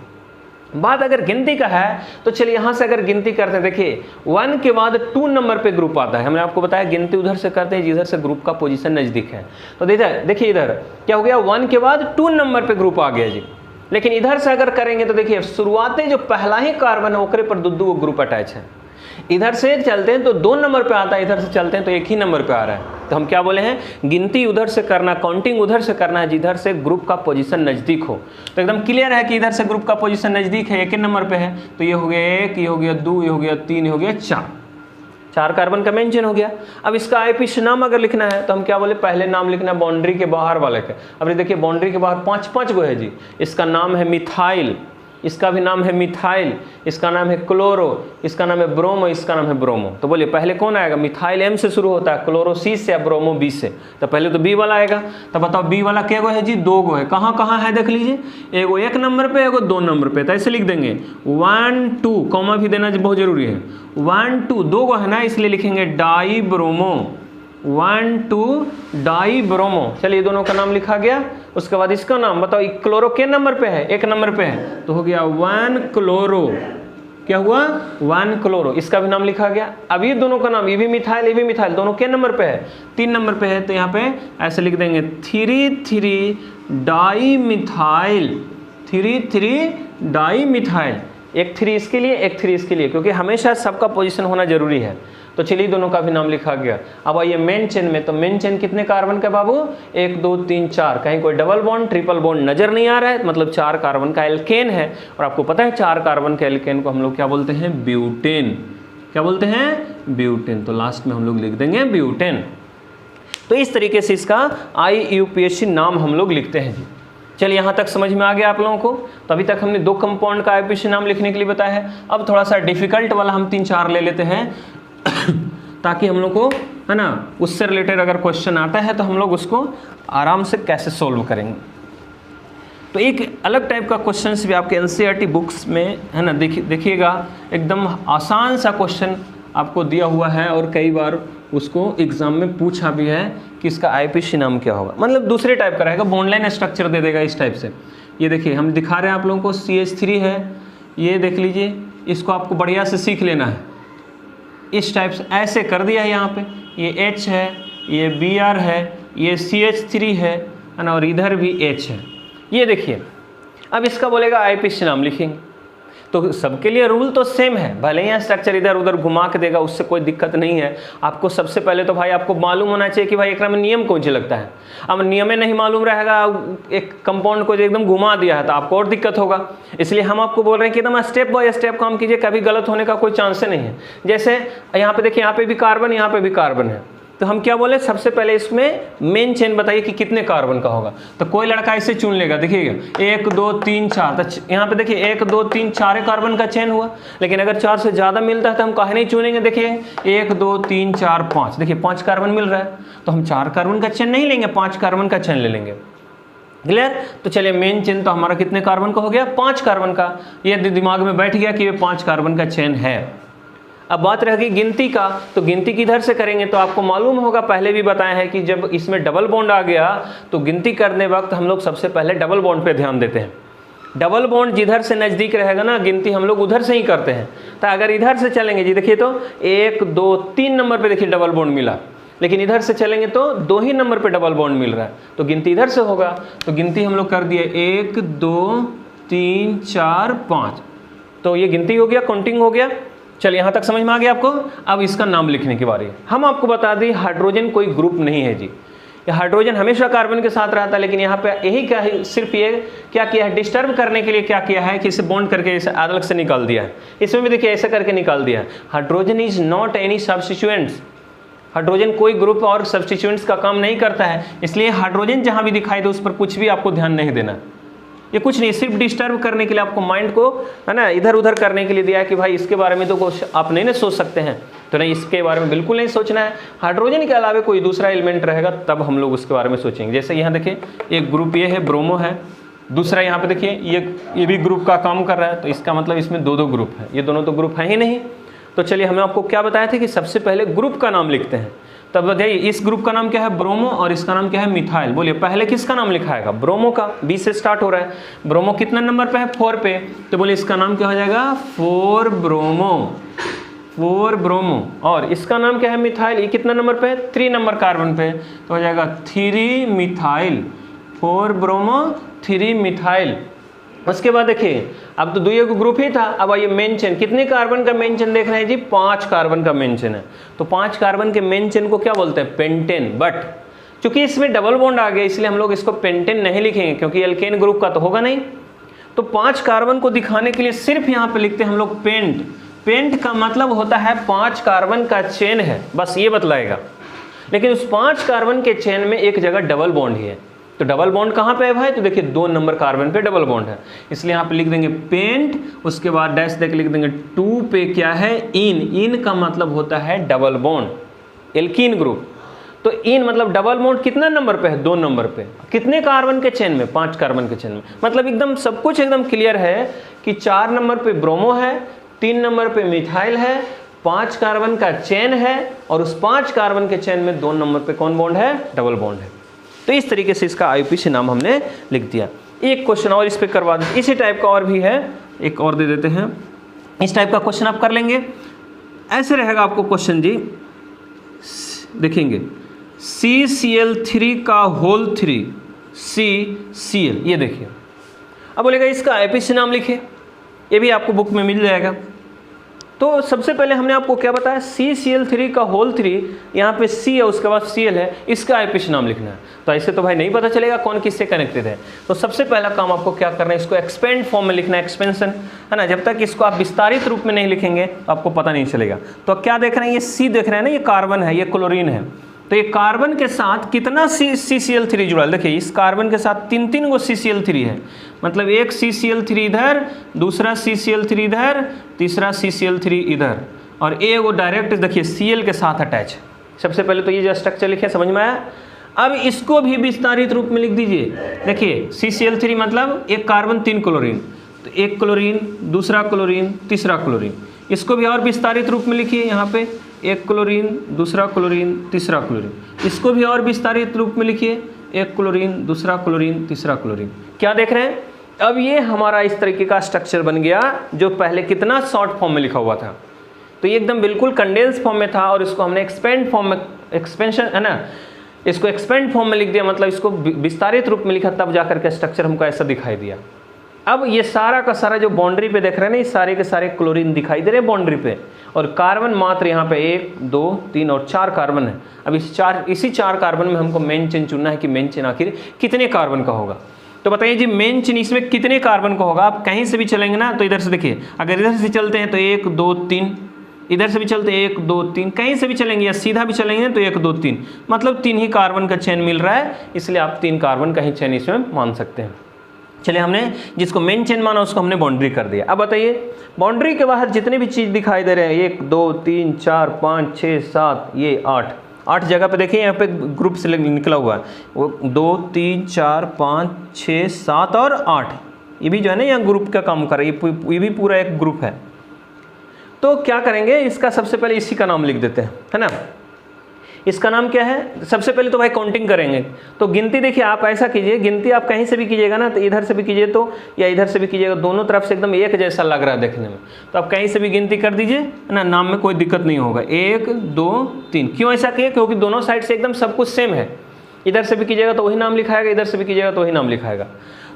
बात अगर गिनती का है तो चलिए यहाँ से अगर गिनती करते हैं, देखिए 1 के बाद 2 नंबर पे ग्रुप आता है। हमने आपको बताया गिनती उधर से करते हैं जिधर से ग्रुप का पोजीशन नज़दीक है। तो देखिए इधर क्या हो गया, 1 के बाद 2 नंबर पे ग्रुप आ गया जी। लेकिन इधर से अगर करेंगे तो देखिए शुरुआती जो पहला ही कार्बन है ओकरे पर 2 ग्रुप अटैच है। इधर से चलते हैं तो 2 नंबर पे आता है, इधर से चलते हैं तो 1 ही नंबर पे आ रहा है। तो हम क्या बोले हैं, गिनती उधर से करना, काउंटिंग उधर से करना है जिधर से ग्रुप का पोजीशन नज़दीक हो। तो एकदम क्लियर है कि इधर से ग्रुप का पोजीशन नज़दीक है, 1 नंबर पे है, तो ये हो गया 1, ये हो गया 2, ये हो गया 3, ये हो गया 4 कार्बन का मेन चेन हो गया। अब इसका IUPAC नाम अगर लिखना है तो हम क्या बोले, पहले नाम लिखना है बाउंड्री के बाहर वाले के। अब ये देखिए बाउंड्री के बाहर 5 गो है जी। इसका नाम है मिथाइल, इसका भी नाम है मिथाइल, इसका नाम है क्लोरो, इसका नाम है ब्रोमो, इसका नाम है ब्रोमो। तो बोलिए पहले कौन आएगा, मिथाइल M से शुरू होता है, क्लोरो C से या ब्रोमो B से। तो पहले तो B वाला आएगा। तो बताओ B वाला क्या गो है जी, 2 गो है। कहाँ कहाँ है देख लीजिए, एगो 1 नंबर पे, एगो 2 नंबर पे। तो ऐसे लिख देंगे 1 2, कॉमा भी देना बहुत जरूरी है। 1 2 2 गो है ना, इसलिए लिखेंगे डाई ब्रोमो, 1 2 डाई ब्रोमो। चलिए दोनों का नाम लिखा गया। उसके बाद इसका नाम बताओ, क्लोरो के नंबर पे है, 1 नंबर पे है, तो हो गया 1 क्लोरो। क्या हुआ, 1 क्लोरो। इसका भी नाम लिखा गया। अब ये दोनों का नाम, ये भी मिथाइल, ये भी मिथाइल, दोनों के नंबर पे है, 3 नंबर पे है। तो यहाँ पे ऐसे लिख देंगे 3 डाई मिथाइल, 3 डाई मिथाइल। 1 3 इसके लिए, 1 3 इसके लिए, क्योंकि हमेशा सबका पोजीशन होना जरूरी है। तो चलिए दोनों का भी नाम लिखा गया। अब आइए मेन चेन में। तो मेन चेन कितने कार्बन का बाबू, 1 2 3 4। कहीं कोई डबल बॉन्ड ट्रिपल बॉन्ड नजर नहीं आ रहा है, मतलब 4 कार्बन का एल्केन है। और आपको पता है 4 कार्बन के एल्केन को हम लोग क्या बोलते हैं, ब्यूटेन। क्या बोलते हैं, ब्यूटेन। तो लास्ट में हम लोग लिख देंगे ब्यूटेन। तो इस तरीके से इसका IUPAC नाम हम लोग लिखते हैं जी। चलिए यहाँ तक समझ में आ गया आप लोगों को। तो अभी तक हमने 2 कंपाउंड का IUPAC नाम लिखने के लिए बताया है। अब थोड़ा सा डिफिकल्ट वाला हम 3 4 ले लेते हैं ताकि हम लोग को, है ना, उससे रिलेटेड अगर क्वेश्चन आता है तो हम लोग उसको आराम से कैसे सोल्व करेंगे। तो एक अलग टाइप का क्वेश्चन भी आपके NCERT बुक्स में, है ना, देखिएगा एकदम आसान सा क्वेश्चन आपको दिया हुआ है और कई बार उसको एग्जाम में पूछा भी है कि इसका IUPAC नाम क्या होगा। मतलब दूसरे टाइप का रहेगा, बॉन्डलाइन स्ट्रक्चर दे देगा इस टाइप से। ये देखिए हम दिखा रहे हैं आप लोगों को, CH3 है, ये देख लीजिए, इसको आपको बढ़िया से सीख लेना है। इस टाइप से ऐसे कर दिया है, यहाँ पे ये H है, ये Br है, ये CH3 है ना, और इधर भी H है। ये देखिए अब इसका बोलेगा IUPAC नाम लिखेंगे। तो सबके लिए रूल तो सेम है, भले ही स्ट्रक्चर इधर उधर घुमा के देगा, उससे कोई दिक्कत नहीं है। आपको सबसे पहले तो भाई आपको मालूम होना चाहिए कि भाई एक में नियम कौन से लगता है। अब नियम नहीं मालूम रहेगा, एक कंपाउंड को एकदम घुमा दिया है तो आपको और दिक्कत होगा। इसलिए हम आपको बोल रहे हैं कि एकदम स्टेप बाय स्टेप काम कीजिए, कभी गलत होने का कोई चांस नहीं है। जैसे यहाँ पे देखिए, यहाँ पे भी कार्बन, यहाँ पे भी कार्बन है, तो हम क्या बोले, सबसे पहले इसमें मेन चेन बताइए कि कितने कार्बन का होगा। तो कोई लड़का इसे चुन लेगा, देखिएगा 1 2 3 4। तो यहाँ पे देखिए 1 2 3 4 कार्बन का चेन हुआ। लेकिन अगर 4 से ज़्यादा मिलता है तो हम काहे नहीं चुनेंगे। देखिए 1 2 3 4 5, देखिए 5 कार्बन मिल रहा है, तो हम 4 कार्बन का चेन नहीं लेंगे, 5 कार्बन का चेन ले लेंगे। क्लियर। तो चलिए मेन चेन तो हमारा कितने कार्बन का हो गया, 5 कार्बन का। ये दिमाग में बैठ गया कि ये 5 कार्बन का चेन है। अब बात रह गई गिनती का। तो गिनती किधर से करेंगे, तो आपको मालूम होगा, पहले भी बताया है कि जब इसमें डबल बॉन्ड आ गया तो गिनती करने वक्त हम लोग सबसे पहले डबल बॉन्ड पे ध्यान देते हैं। डबल बॉन्ड जिधर से नज़दीक रहेगा ना गिनती हम लोग उधर से ही करते हैं। तो अगर इधर से चलेंगे जी देखिए तो 1 2 3 नंबर पे देखिए डबल बॉन्ड मिला, लेकिन इधर से चलेंगे तो 2 ही नंबर पे डबल बॉन्ड मिल रहा है, तो गिनती इधर से होगा। तो गिनती हम लोग कर दिए 1 2 3 4 5, तो ये गिनती हो गया, काउंटिंग हो गया। चलिए यहाँ तक समझ में आ गया आपको। अब इसका नाम लिखने की बारी है। हम आपको बता दें हाइड्रोजन कोई ग्रुप नहीं है जी, हाइड्रोजन हमेशा कार्बन के साथ रहता है, लेकिन यहाँ पे यही क्या है, सिर्फ ये क्या किया है, डिस्टर्ब करने के लिए क्या किया है कि इसे बॉन्ड करके इसे अलग से निकाल दिया है। इसमें भी देखिए ऐसे करके निकाल दिया है। Hydrogen is not any substituents, hydrogen कोई ग्रुप और सब्स्टिट्यूएंट्स का काम नहीं करता है, इसलिए हाइड्रोजन जहाँ भी दिखाई दे उस पर कुछ भी आपको ध्यान नहीं देना। ये कुछ नहीं, सिर्फ डिस्टर्ब करने के लिए आपको माइंड को है ना इधर उधर करने के लिए दिया है कि भाई इसके बारे में तो कुछ आप नहीं ना सोच सकते हैं, तो नहीं इसके बारे में बिल्कुल नहीं सोचना है। हाइड्रोजन के अलावा कोई दूसरा एलिमेंट रहेगा तब हम लोग उसके बारे में सोचेंगे। जैसे यहाँ देखिए एक ग्रुप ये है ब्रोमो है, दूसरा यहाँ पे देखिए ये भी ग्रुप का काम कर रहा है, तो इसका मतलब इसमें दो ग्रुप है, ये दोनों तो ग्रुप है ही नहीं। तो चलिए हमने आपको क्या बताया था कि सबसे पहले ग्रुप का नाम लिखते हैं। तब बताइए इस ग्रुप का नाम क्या है, ब्रोमो, और इसका नाम क्या है, मिथाइल। बोलिए पहले किसका नाम लिखाएगा, ब्रोमो का, बी से स्टार्ट हो रहा है। ब्रोमो कितना नंबर पे है, 4 पे, तो बोलिए इसका नाम क्या हो जाएगा, 4 ब्रोमो, 4 ब्रोमो। और इसका नाम क्या है, मिथाइल, ये कितना नंबर पे है, 3 नंबर कार्बन पे, तो हो जाएगा 3 मिथाइल, 4 ब्रोमो 3 मिथाइल। उसके बाद देखिए अब तो दुइयों का ग्रुप ही था। अब आइए मेन चेन, कितने कार्बन का मेन चेन देख रहे हैं जी, 5 कार्बन का मेन चेन है। तो 5 कार्बन के मेन चेन को क्या बोलते हैं, पेंटेन। बट चूंकि इसमें डबल बॉन्ड आ गया इसलिए हम लोग इसको पेंटेन नहीं लिखेंगे, क्योंकि एल्केन ग्रुप का तो होगा नहीं। तो 5 कार्बन को दिखाने के लिए सिर्फ यहाँ पे लिखते हैं हम लोग पेंट। पेंट का मतलब होता है 5 कार्बन का चेन है, बस ये बतलाएगा। लेकिन उस 5 कार्बन के चेन में एक जगह डबल बॉन्ड ही है। तो डबल बॉन्ड कहाँ पे है भाई, तो देखिए 2 नंबर कार्बन पे डबल बॉन्ड है, इसलिए यहाँ पे लिख देंगे पेंट। उसके बाद डैश देके लिख देंगे 2 पे क्या है, इन। इन का मतलब होता है डबल बॉन्ड, एल्कीन ग्रुप। तो इन मतलब डबल बॉन्ड कितना नंबर पे है, 2 नंबर पे। कितने कार्बन के चेन में, 5 कार्बन के चेन में। मतलब एकदम सब कुछ एकदम क्लियर है कि 4 नंबर पे ब्रोमो है, 3 नंबर पे मिथाइल है, 5 कार्बन का चेन है, और उस 5 कार्बन के चेन में 2 नंबर पे कौन बॉन्ड है, डबल बॉन्ड है। तो इस तरीके से इसका IUPAC नाम हमने लिख दिया। एक क्वेश्चन और इस पे करवा देते, इसी टाइप का और भी है, एक और दे देते हैं। इस टाइप का क्वेश्चन आप कर लेंगे। ऐसे रहेगा आपको क्वेश्चन जी, देखेंगे CCl3 का होल 3 CCl, ये देखिए। अब बोलेगा इसका IUPAC नाम लिखिए, ये भी आपको बुक में मिल जाएगा। तो सबसे पहले हमने आपको क्या बताया, CCl3 का होल 3, यहाँ पे C है उसके बाद Cl है, इसका IUPAC नाम लिखना है। तो ऐसे तो भाई नहीं पता चलेगा कौन किससे कनेक्टेड है। तो सबसे पहला काम आपको क्या करना है, इसको एक्सपेंड फॉर्म में लिखना है, एक्सपेंशन है ना। जब तक इसको आप विस्तारित रूप में नहीं लिखेंगे तो आपको पता नहीं चलेगा। तो क्या देख रहे हैं, ये C देख रहे हैं ना, ये कार्बन है, ये क्लोरीन है। तो ये कार्बन के साथ कितना CCl3 जुड़ा है, देखिए इस कार्बन के साथ 3 गो CCl3 है। मतलब एक CCl3 इधर, दूसरा CCl3 इधर, तीसरा CCl3 इधर, और एक वो डायरेक्ट देखिए Cl के साथ अटैच। सबसे पहले तो ये जो स्ट्रक्चर लिखे समझ में आया। अब इसको भी विस्तारित रूप में लिख दीजिए। देखिए CCl3 मतलब एक कार्बन 3 क्लोरीन, तो एक क्लोरीन, दूसरा क्लोरीन, तीसरा क्लोरीन। इसको भी और विस्तारित रूप में लिखिए, यहाँ पे एक क्लोरीन, दूसरा क्लोरीन, तीसरा क्लोरीन। इसको भी और विस्तारित रूप में लिखिए, एक क्लोरीन, दूसरा क्लोरीन, तीसरा क्लोरीन। क्या देख रहे हैं, अब ये हमारा इस तरीके का स्ट्रक्चर बन गया, जो पहले कितना शॉर्ट फॉर्म में लिखा हुआ था। तो ये एकदम बिल्कुल कंडेंस फॉर्म में था, और इसको हमने एक्सपेंड फॉर्म में, एक्सपेंशन है ना, इसको एक्सपेंड फॉर्म में लिख दिया, मतलब इसको विस्तारित रूप में लिखा, तब जाकर के स्ट्रक्चर हमको ऐसा दिखाई दिया। अब ये सारा का सारा जो बाउंड्री पे देख रहे हैं ना, ये सारे के सारे क्लोरीन दिखाई दे रहे हैं बाउंड्री पे, और कार्बन मात्र यहाँ पे 1 2 3 और 4 कार्बन है। अब इसी 4 कार्बन में हमको मेन चेन चुनना है कि मेन चेन आखिर कितने कार्बन का होगा। तो बताइए जी मेन चेन इसमें कितने कार्बन का होगा। आप कहीं से भी चलेंगे ना, तो इधर से देखिए, अगर इधर से चलते हैं तो 1 2 3, इधर से भी चलते हैं 1 2 3, कहीं से भी चलेंगे या सीधा भी चलेंगे तो 1 2 3, मतलब 3 ही कार्बन का चेन मिल रहा है, इसलिए आप 3 कार्बन का ही चेन इसमें मान सकते हैं। चलिए हमने जिसको मेन चेन माना उसको हमने बाउंड्री कर दिया। अब बताइए बाउंड्री के बाहर जितने भी चीज़ दिखाई दे रहे हैं, 1 2 3 4 5 6 7, ये 8 जगह पे देखिए, यहाँ पे ग्रुप से निकला हुआ है, वो 2 3 4 5 6 7 और 8, ये भी जो है ना यहाँ ग्रुप का काम कर रहा है, ये भी पूरा एक ग्रुप है। तो क्या करेंगे, इसका सबसे पहले इसी का नाम लिख देते हैं, है ना। इसका नाम क्या है? सबसे पहले तो भाई काउंटिंग करेंगे, तो गिनती देखिए आप ऐसा कीजिए, गिनती आप कहीं से भी कीजिएगा ना, तो इधर से भी कीजिए तो या इधर से भी कीजिएगा, दोनों तरफ से एकदम एक जैसा लग रहा है देखने में, तो आप कहीं से भी गिनती कर दीजिए, है ना, नाम में कोई दिक्कत नहीं होगा। 1 2 3। क्यों ऐसा किए? क्योंकि दोनों साइड से एकदम सब कुछ सेम है, इधर से भी कीजिएगा तो वही नाम लिखाएगा, इधर से भी कीजिएगा तो वही नाम लिखाएगा।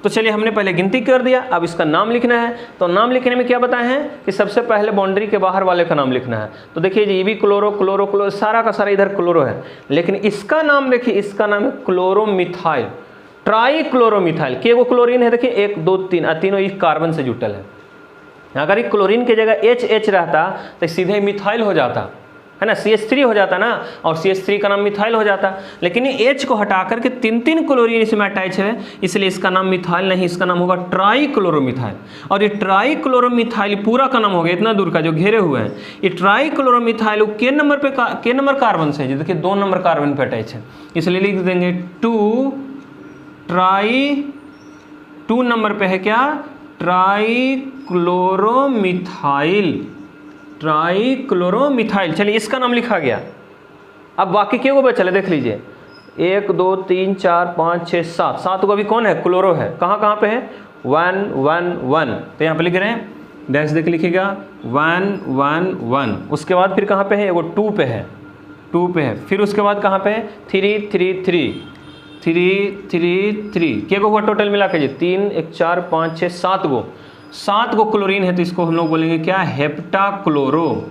तो चलिए हमने पहले गिनती कर दिया, अब इसका नाम लिखना है। तो नाम लिखने में क्या बताए हैं कि सबसे पहले बाउंड्री के बाहर वाले का नाम लिखना है। तो देखिए ये भी क्लोरो क्लोरो क्लोरो, सारा का सारा इधर क्लोरो है, लेकिन इसका नाम देखिए, इसका नाम है क्लोरोमिथाइल, ट्राई क्लोरोमिथाइल। के वो क्लोरीन है देखिए, 1 2 3, तीनों इस कार्बन से जुटल है। अगर ये क्लोरीन की जगह H रहता तो सीधे मिथाइल हो जाता, है ना, CH3 हो जाता ना, और CH3 का नाम मिथाइल हो जाता। लेकिन ये H को हटा करके 3 क्लोरीन इसमें अटैच है, इसलिए इसका नाम मिथाइल नहीं, इसका नाम होगा ट्राई क्लोरोमिथाइल। और ये ट्राई क्लोरोमिथाइल पूरा का नाम हो गया, इतना दूर का जो घेरे हुए हैं, ये ट्राई क्लोरोमिथाइल के नंबर कार्बन से है, देखिए 2 नंबर कार्बन पे अटैच है, इसलिए लिख देंगे 2 नंबर पे है क्या? Try chloromethyl. चलिए इसका नाम लिखा गया। अब बाकी के को बचले देख लीजिए, 1 2 3 4 5 6 7, 7 को अभी कौन है? क्लोरो है। कहाँ कहाँ पे है? 1 1 1, तो यहाँ पे लिख रहे हैं, डैश देख लिखिएगा 1 1 1। उसके बाद फिर कहाँ पे है? वो 2 पे है, 2 पे है। फिर उसके बाद कहाँ पे है? 3 3 3 3 3 3। क्या को हुआ टोटल मिला के? 3 1 4 5 6 7 गो, 7 गो क्लोरीन है, तो इसको हम लोग बोलेंगे क्या? हेप्टाक्लोरो,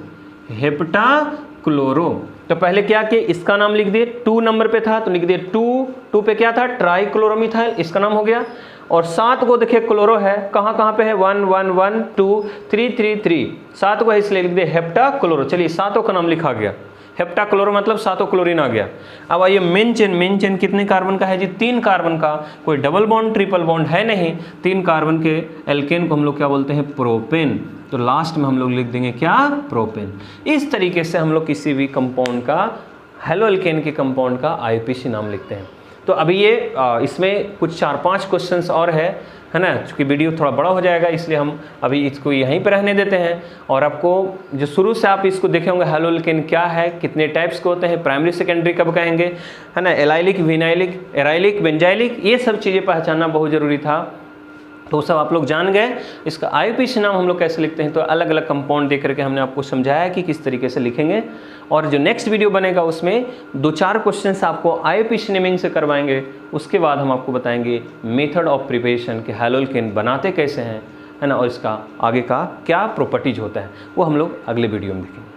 हेप्टाक्लोरो। तो पहले क्या किए? इसका नाम लिख दिए, 2 नंबर पे था तो लिख दिए 2 पे क्या था? ट्राई क्लोरोमिथाइल, इसका नाम हो गया। और 7 को देखिए क्लोरो है, कहाँ कहाँ पे है? 1 1 1 2 3 3 3, 7 को है इसलिए लिख दिए हेप्टाक्लोरो। चलिए 7 का नाम लिखा गया, हेप्टाक्लोरो मतलब 7 क्लोरीन आ गया। अब आइए मेन चेन कितने कार्बन का है जी? 3 कार्बन का, कोई डबल बॉन्ड ट्रिपल बॉन्ड है नहीं, 3 कार्बन के एल्केन को हम लोग क्या बोलते हैं? प्रोपेन। तो लास्ट में हम लोग लिख देंगे क्या? प्रोपेन। इस तरीके से हम लोग किसी भी कंपाउंड का, हेलो एल्केन के कंपाउंड का IUPAC नाम लिखते हैं। तो अभी ये इसमें कुछ 4-5 क्वेश्चंस और है ना, चूँकि वीडियो थोड़ा बड़ा हो जाएगा इसलिए हम अभी इसको यहीं पर रहने देते हैं। और आपको जो शुरू से आप इसको देखे होंगे, हेलो एल्केन क्या है, कितने टाइप्स के होते हैं, प्राइमरी सेकेंडरी कब कहेंगे, है ना, एलाइलिक विनाइलिक एराइलिक बेंजाइलिक, ये सब चीज़ें पहचानना बहुत ज़रूरी था। तो सब आप लोग जान गए। इसका IUPAC नाम हम लोग कैसे लिखते हैं, तो अलग अलग कंपाउंड देख करके हमने आपको समझाया कि किस तरीके से लिखेंगे। और जो नेक्स्ट वीडियो बनेगा उसमें 2-4 क्वेश्चंस आपको IUPAC नेमिंग से करवाएंगे। उसके बाद हम आपको बताएंगे मेथड ऑफ प्रिपरेशन कि हेलो एल्केन बनाते कैसे हैं, है ना, और इसका आगे का क्या प्रॉपर्टीज होता है, वो हम लोग अगले वीडियो में देखेंगे।